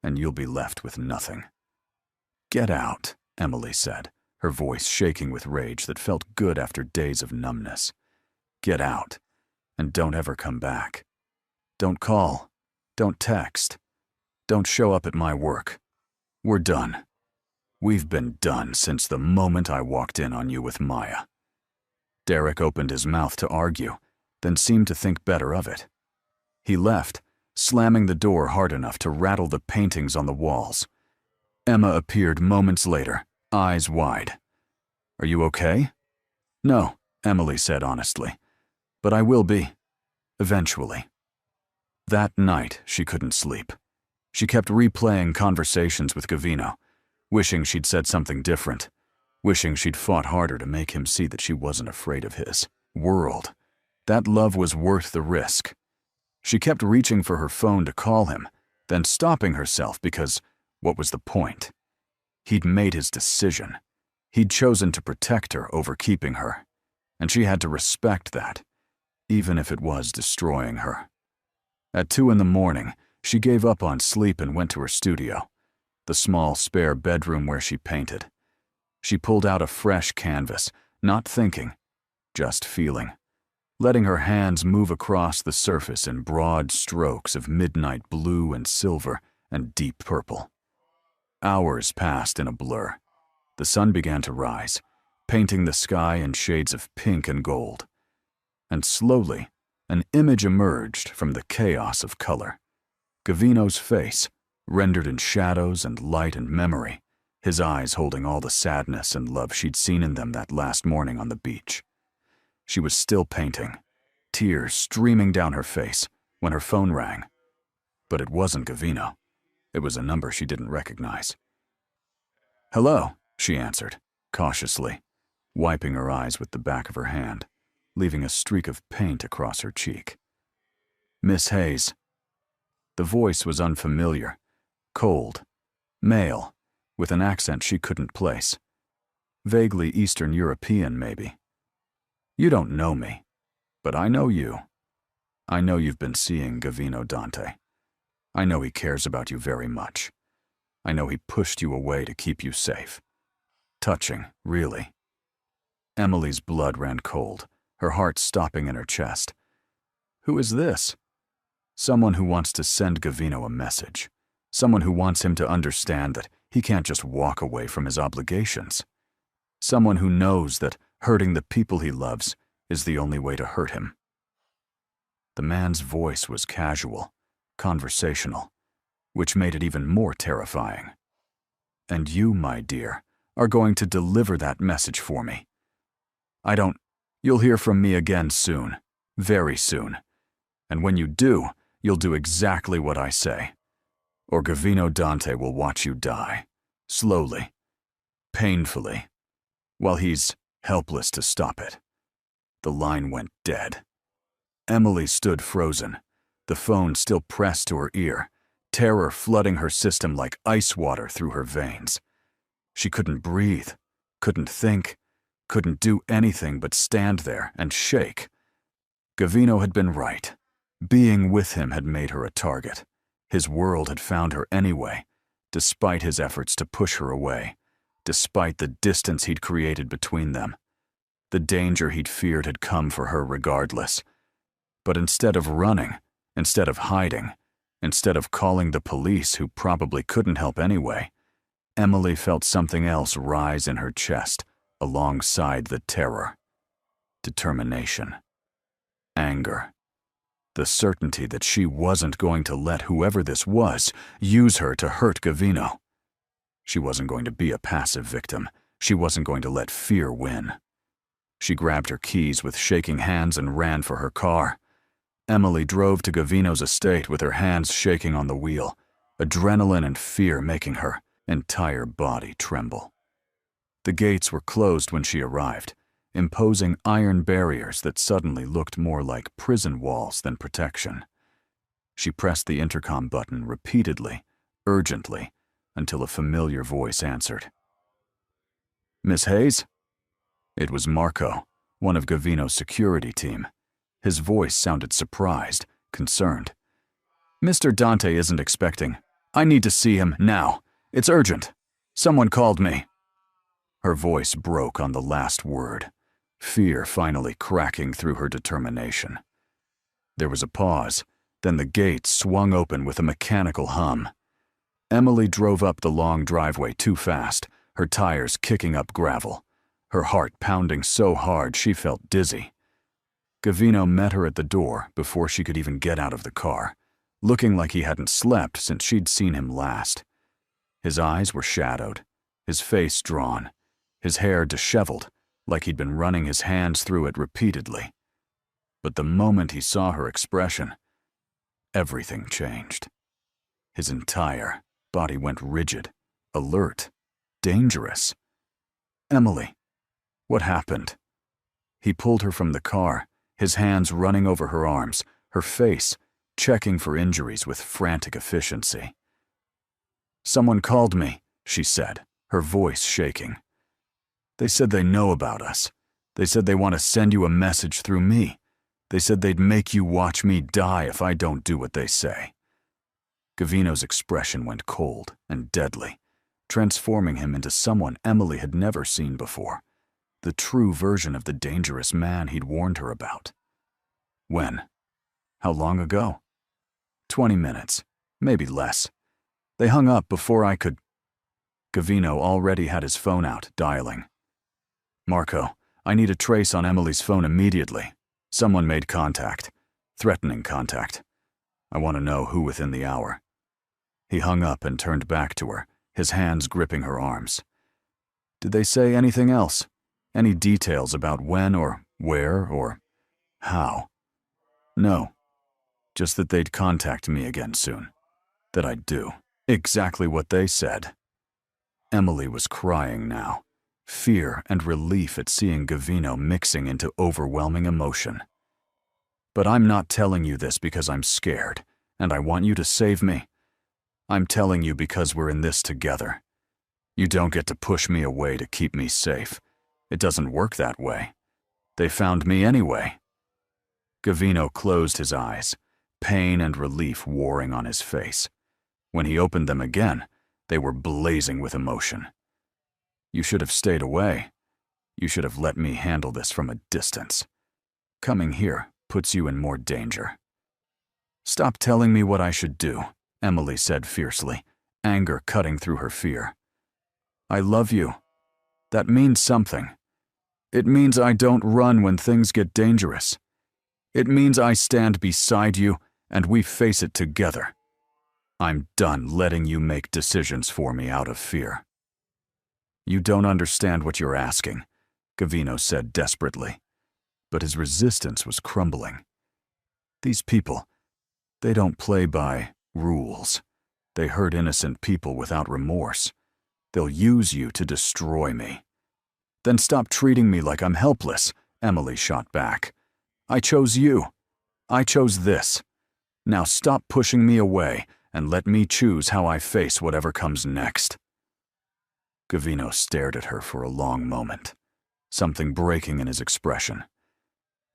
and you'll be left with nothing. Get out, Emily said, her voice shaking with rage that felt good after days of numbness. Get out, and don't ever come back. Don't call, don't text, don't show up at my work. We're done. We've been done since the moment I walked in on you with Maya. Derek opened his mouth to argue, then seemed to think better of it. He left, slamming the door hard enough to rattle the paintings on the walls. Emma appeared moments later, eyes wide. Are you okay? No, Emily said honestly, but I will be, eventually. That night, she couldn't sleep. She kept replaying conversations with Gavino, wishing she'd said something different, wishing she'd fought harder to make him see that she wasn't afraid of his world. That love was worth the risk. She kept reaching for her phone to call him, then stopping herself because what was the point? He'd made his decision. He'd chosen to protect her over keeping her, and she had to respect that, even if it was destroying her. At 2 a.m, she gave up on sleep and went to her studio, the small spare bedroom where she painted. She pulled out a fresh canvas, not thinking, just feeling, letting her hands move across the surface in broad strokes of midnight blue and silver and deep purple. Hours passed in a blur. The sun began to rise, painting the sky in shades of pink and gold. And slowly, an image emerged from the chaos of color. Gavino's face, rendered in shadows and light and memory, his eyes holding all the sadness and love she'd seen in them that last morning on the beach. She was still painting, tears streaming down her face, when her phone rang. But it wasn't Gavino. It was a number she didn't recognize. Hello, she answered, cautiously, wiping her eyes with the back of her hand, leaving a streak of paint across her cheek. Miss Hayes. The voice was unfamiliar, cold, male, with an accent she couldn't place. Vaguely Eastern European, maybe. You don't know me, but I know you. I know you've been seeing Gavino Dante. I know he cares about you very much. I know he pushed you away to keep you safe. Touching, really. Emily's blood ran cold, her heart stopping in her chest. Who is this? Someone who wants to send Gavino a message. Someone who wants him to understand that he can't just walk away from his obligations. Someone who knows that hurting the people he loves is the only way to hurt him. The man's voice was casual, conversational, which made it even more terrifying. And you, my dear, are going to deliver that message for me. You'll hear from me again soon, very soon. And when you do, You'll do exactly what I say, or Gavino Dante will watch you die, slowly, painfully, while he's helpless to stop it. The line went dead. Emily stood frozen, the phone still pressed to her ear, terror flooding her system like ice water through her veins. She couldn't breathe, couldn't think, couldn't do anything but stand there and shake. Gavino had been right. Being with him had made her a target. His world had found her anyway, despite his efforts to push her away, despite the distance he'd created between them. The danger he'd feared had come for her regardless. But instead of running, instead of hiding, instead of calling the police who probably couldn't help anyway, Emily felt something else rise in her chest alongside the terror. Determination. Anger. The certainty that she wasn't going to let whoever this was use her to hurt Gavino. She wasn't going to be a passive victim. She wasn't going to let fear win. She grabbed her keys with shaking hands and ran for her car. Emily drove to Gavino's estate with her hands shaking on the wheel, adrenaline and fear making her entire body tremble. The gates were closed when she arrived, imposing iron barriers that suddenly looked more like prison walls than protection. She pressed the intercom button repeatedly, urgently, until a familiar voice answered. "Miss Hayes?" It was Marco, one of Gavino's security team. His voice sounded surprised, concerned. "Mr. Dante isn't expecting. I need to see him now. It's urgent. Someone called me." Her voice broke on the last word, fear finally cracking through her determination. There was a pause, then the gate swung open with a mechanical hum. Emily drove up the long driveway too fast, her tires kicking up gravel, her heart pounding so hard she felt dizzy. Gavino met her at the door before she could even get out of the car, looking like he hadn't slept since she'd seen him last. His eyes were shadowed, his face drawn, his hair disheveled, like he'd been running his hands through it repeatedly. But the moment he saw her expression, everything changed. His entire body went rigid, alert, dangerous. "Emily, what happened?" He pulled her from the car, his hands running over her arms, her face checking for injuries with frantic efficiency. "Someone called me," she said, her voice shaking. "They said they know about us. They said they want to send you a message through me. They said they'd make you watch me die if I don't do what they say." Gavino's expression went cold and deadly, transforming him into someone Emily had never seen before, the true version of the dangerous man he'd warned her about. "When? How long ago?" 20 minutes, maybe less. They hung up before I could." Gavino already had his phone out, dialing. "Marco, I need a trace on Emily's phone immediately. Someone made contact. Threatening contact. I want to know who within the hour." He hung up and turned back to her, his hands gripping her arms. "Did they say anything else? Any details about when or where or how?" "No. Just that they'd contact me again soon. That I'd do exactly what they said." Emily was crying now, fear and relief at seeing Gavino mixing into overwhelming emotion. "But I'm not telling you this because I'm scared, and I want you to save me. I'm telling you because we're in this together. You don't get to push me away to keep me safe. It doesn't work that way. They found me anyway." Gavino closed his eyes, pain and relief warring on his face. When he opened them again, they were blazing with emotion. "You should have stayed away. You should have let me handle this from a distance. Coming here puts you in more danger." "Stop telling me what I should do," Emily said fiercely, anger cutting through her fear. "I love you. That means something. It means I don't run when things get dangerous. It means I stand beside you and we face it together. I'm done letting you make decisions for me out of fear." "You don't understand what you're asking," Gavino said desperately. But his resistance was crumbling. "These people, They don't play by rules. They hurt innocent people without remorse. They'll use you to destroy me." "Then stop treating me like I'm helpless," Emily shot back. "I chose you. I chose this. Now stop pushing me away and let me choose how I face whatever comes next." Gavino stared at her for a long moment, something breaking in his expression.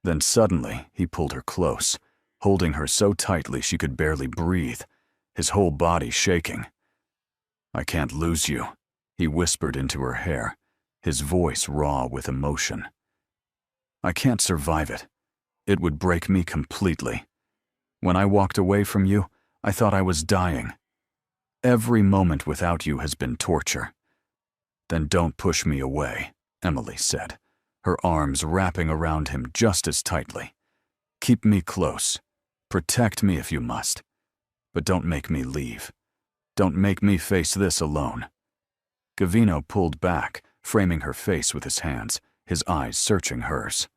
Then suddenly he pulled her close, holding her so tightly she could barely breathe, his whole body shaking. "I can't lose you," he whispered into her hair, his voice raw with emotion. "I can't survive it. It would break me completely. When I walked away from you, I thought I was dying. Every moment without you has been torture." "Then don't push me away," Emily said, her arms wrapping around him just as tightly. "Keep me close. Protect me if you must. But don't make me leave. Don't make me face this alone." Gavino pulled back, framing her face with his hands, his eyes searching hers.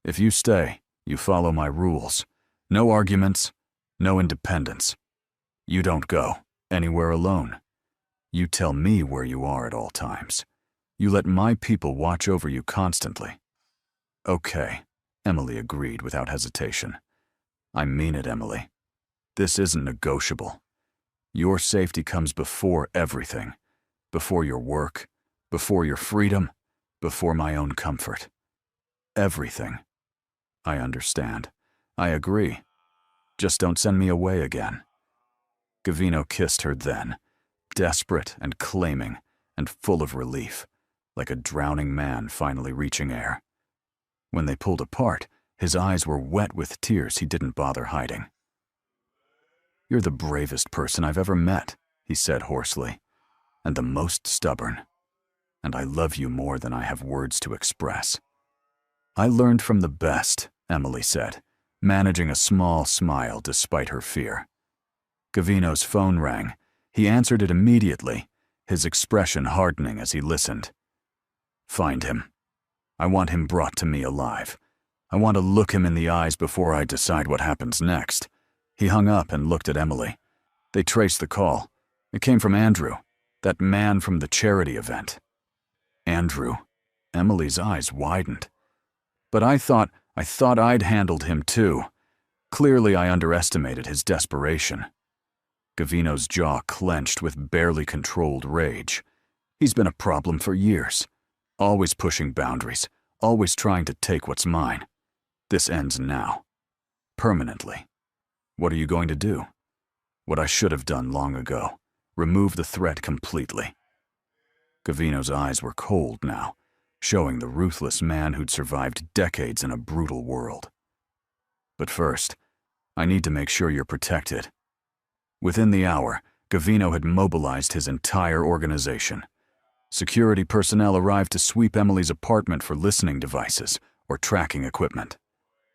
"If you stay, you follow my rules. No arguments, no independence. You don't go anywhere alone. You tell me where you are at all times. You let my people watch over you constantly." "Okay," Emily agreed without hesitation. "I mean it, Emily. This isn't negotiable. Your safety comes before everything. Before your work, before your freedom, before my own comfort. Everything." "I understand. I agree. Just don't send me away again." Gavino kissed her then, desperate and claiming, and full of relief, like a drowning man finally reaching air. When they pulled apart, his eyes were wet with tears he didn't bother hiding. "You're the bravest person I've ever met," he said hoarsely, "and the most stubborn. And I love you more than I have words to express." "I learned from the best," Emily said, managing a small smile despite her fear. Gavino's phone rang. He answered it immediately, his expression hardening as he listened. "Find him. I want him brought to me alive. I want to look him in the eyes before I decide what happens next." He hung up and looked at Emily. They traced the call. It came from Andrew, that man from the charity event. "Andrew?" Emily's eyes widened. "But I thought I'd handled him too. Clearly I underestimated his desperation." Gavino's jaw clenched with barely controlled rage. He's been a problem for years, always pushing boundaries, always trying to take what's mine. This ends now. Permanently. What are you going to do? What I should have done long ago. Remove the threat completely. Gavino's eyes were cold now, showing the ruthless man who'd survived decades in a brutal world. "But first, I need to make sure you're protected." Within the hour, Gavino had mobilized his entire organization. Security personnel arrived to sweep Emily's apartment for listening devices or tracking equipment.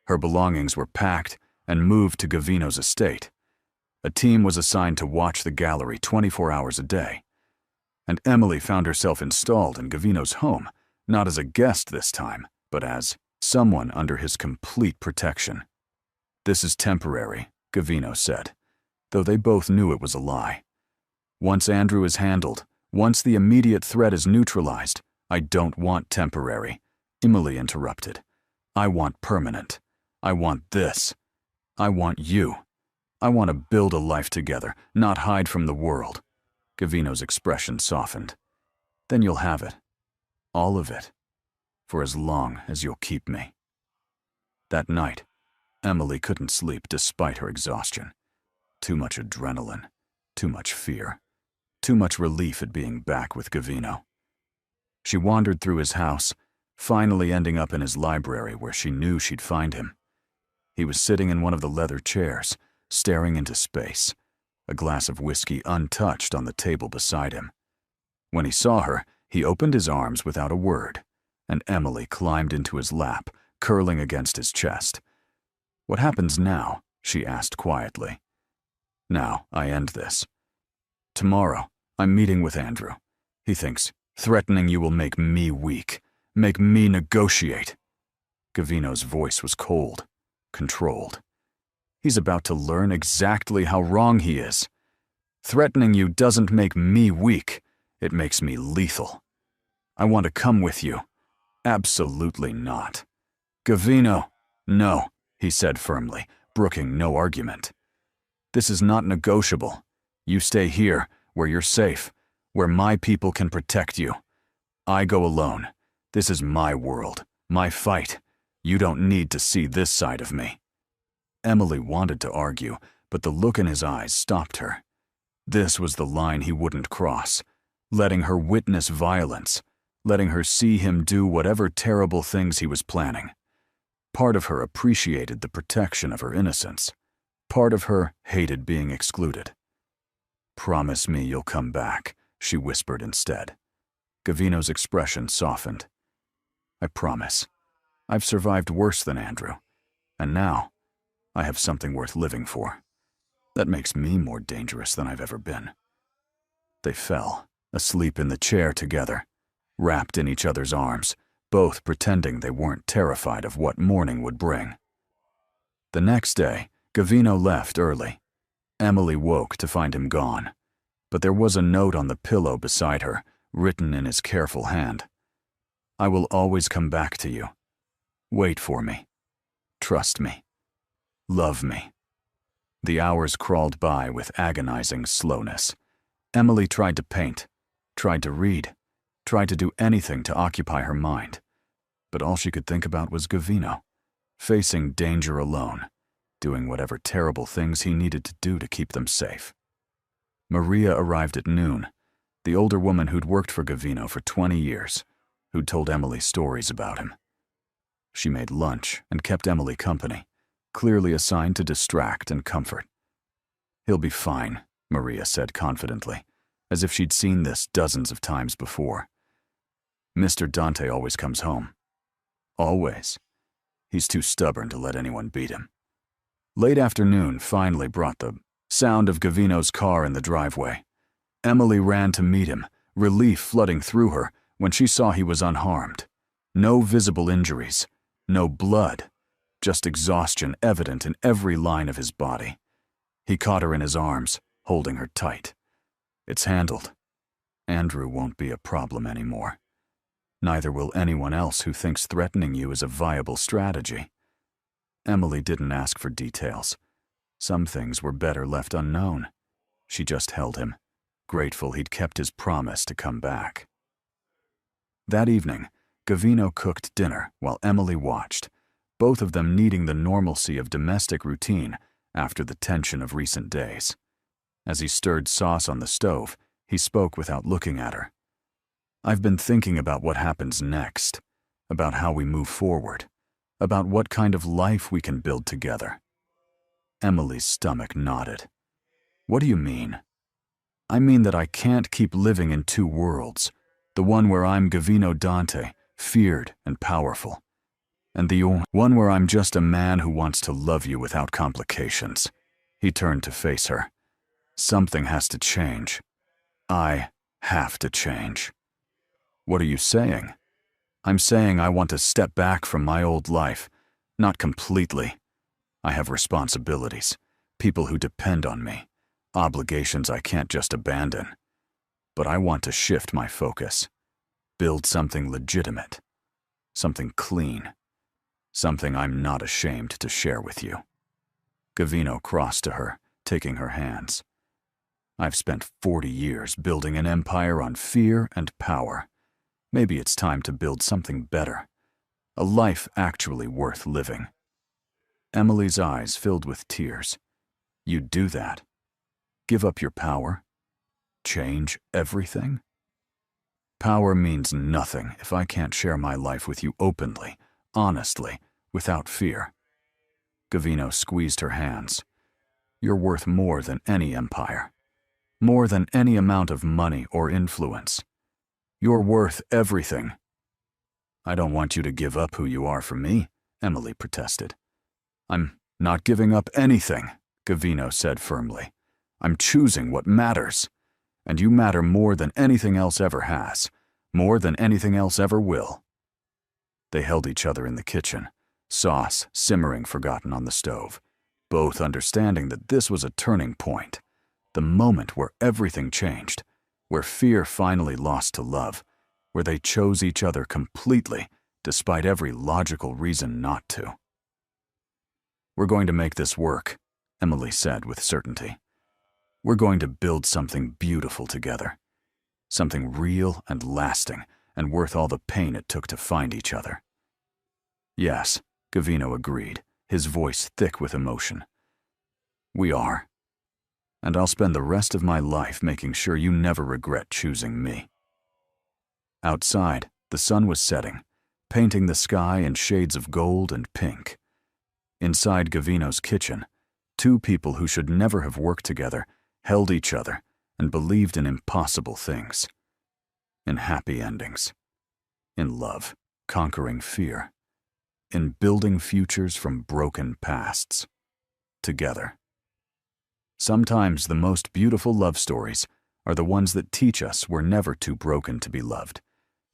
Her belongings were packed and moved to Gavino's estate. A team was assigned to watch the gallery 24 hours a day. And Emily found herself installed in Gavino's home, not as a guest this time, but as someone under his complete protection. "This is temporary," Gavino said, though they both knew it was a lie. "Once Andrew is handled, once the immediate threat is neutralized, I don't want temporary," Emily interrupted. "I want permanent. I want this. I want you. I want to build a life together, not hide from the world." Gavino's expression softened. "Then you'll have it. All of it. For as long as you'll keep me." That night, Emily couldn't sleep despite her exhaustion. Too much adrenaline, too much fear, too much relief at being back with Gavino. She wandered through his house, finally ending up in his library where she knew she'd find him. He was sitting in one of the leather chairs, staring into space, a glass of whiskey untouched on the table beside him. When he saw her, he opened his arms without a word, and Emily climbed into his lap, curling against his chest. "What happens now?" she asked quietly. "Now I end this. Tomorrow, I'm meeting with Andrew. He thinks threatening you will make me weak, make me negotiate." Gavino's voice was cold, controlled. He's about to learn exactly how wrong he is. Threatening you doesn't make me weak. It makes me lethal. I want to come with you. Absolutely not. Gavino. No, he said firmly, brooking no argument. This is not negotiable. You stay here, where you're safe, where my people can protect you. I go alone. This is my world, my fight. You don't need to see this side of me. Emily wanted to argue, but the look in his eyes stopped her. This was the line he wouldn't cross, letting her witness violence, letting her see him do whatever terrible things he was planning. Part of her appreciated the protection of her innocence. Part of her hated being excluded. Promise me you'll come back, she whispered instead. Gavino's expression softened. I promise. I've survived worse than Andrew, and now I have something worth living for. That makes me more dangerous than I've ever been. They fell, asleep in the chair together, wrapped in each other's arms, both pretending they weren't terrified of what morning would bring. The next day, Gavino left early. Emily woke to find him gone, but there was a note on the pillow beside her, written in his careful hand. I will always come back to you. Wait for me. Trust me. Love me. The hours crawled by with agonizing slowness. Emily tried to paint, tried to read, tried to do anything to occupy her mind. But all she could think about was Gavino, facing danger alone, doing whatever terrible things he needed to do to keep them safe. Maria arrived at noon, the older woman who'd worked for Gavino for 20 years, who'd told Emily stories about him. She made lunch and kept Emily company, clearly assigned to distract and comfort. He'll be fine, Maria said confidently, as if she'd seen this dozens of times before. Mr. Dante always comes home. Always. He's too stubborn to let anyone beat him. Late afternoon finally brought the sound of Gavino's car in the driveway. Emily ran to meet him, relief flooding through her when she saw he was unharmed. No visible injuries, no blood, just exhaustion evident in every line of his body. He caught her in his arms, holding her tight. It's handled. Andrew won't be a problem anymore. Neither will anyone else who thinks threatening you is a viable strategy. Emily didn't ask for details. Some things were better left unknown. She just held him, grateful he'd kept his promise to come back. That evening, Gavino cooked dinner while Emily watched, both of them needing the normalcy of domestic routine after the tension of recent days. As he stirred sauce on the stove, he spoke without looking at her. I've been thinking about what happens next, about how we move forward, about what kind of life we can build together. Emily's stomach nodded. What do you mean? I mean that I can't keep living in two worlds, the one where I'm Gavino Dante, feared and powerful, and the one where I'm just a man who wants to love you without complications. He turned to face her. Something has to change. I have to change. What are you saying? I'm saying I want to step back from my old life, not completely. I have responsibilities, people who depend on me, obligations I can't just abandon. But I want to shift my focus, build something legitimate, something clean, something I'm not ashamed to share with you. Gavino crossed to her, taking her hands. I've spent 40 years building an empire on fear and power. Maybe it's time to build something better, a life actually worth living. Emily's eyes filled with tears. You'd do that? Give up your power? Change everything? Power means nothing if I can't share my life with you openly, honestly, without fear. Gavino squeezed her hands. You're worth more than any empire, more than any amount of money or influence. You're worth everything. I don't want you to give up who you are for me, Emily protested. I'm not giving up anything, Gavino said firmly. I'm choosing what matters, and you matter more than anything else ever has, more than anything else ever will. They held each other in the kitchen, sauce simmering forgotten on the stove. both understanding that this was a turning point, the moment where everything changed, where fear finally lost to love, where they chose each other completely despite every logical reason not to. "We're going to make this work," Emily said with certainty. "We're going to build something beautiful together, something real and lasting and worth all the pain it took to find each other." "Yes," Gavino agreed, his voice thick with emotion. "We are. And I'll spend the rest of my life making sure you never regret choosing me." Outside, the sun was setting, painting the sky in shades of gold and pink. Inside Gavino's kitchen, two people who should never have worked together held each other and believed in impossible things. In happy endings. In love, conquering fear. In building futures from broken pasts. Together. Sometimes the most beautiful love stories are the ones that teach us we're never too broken to be loved,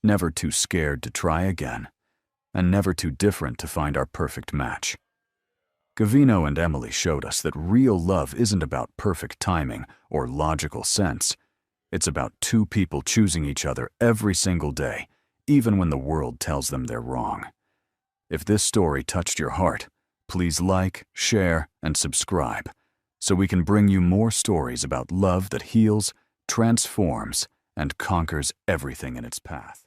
never too scared to try again, and never too different to find our perfect match. Gavino and Emily showed us that real love isn't about perfect timing or logical sense. It's about two people choosing each other every single day, even when the world tells them they're wrong. If this story touched your heart, please like, share, and subscribe so we can bring you more stories about love that heals, transforms, and conquers everything in its path.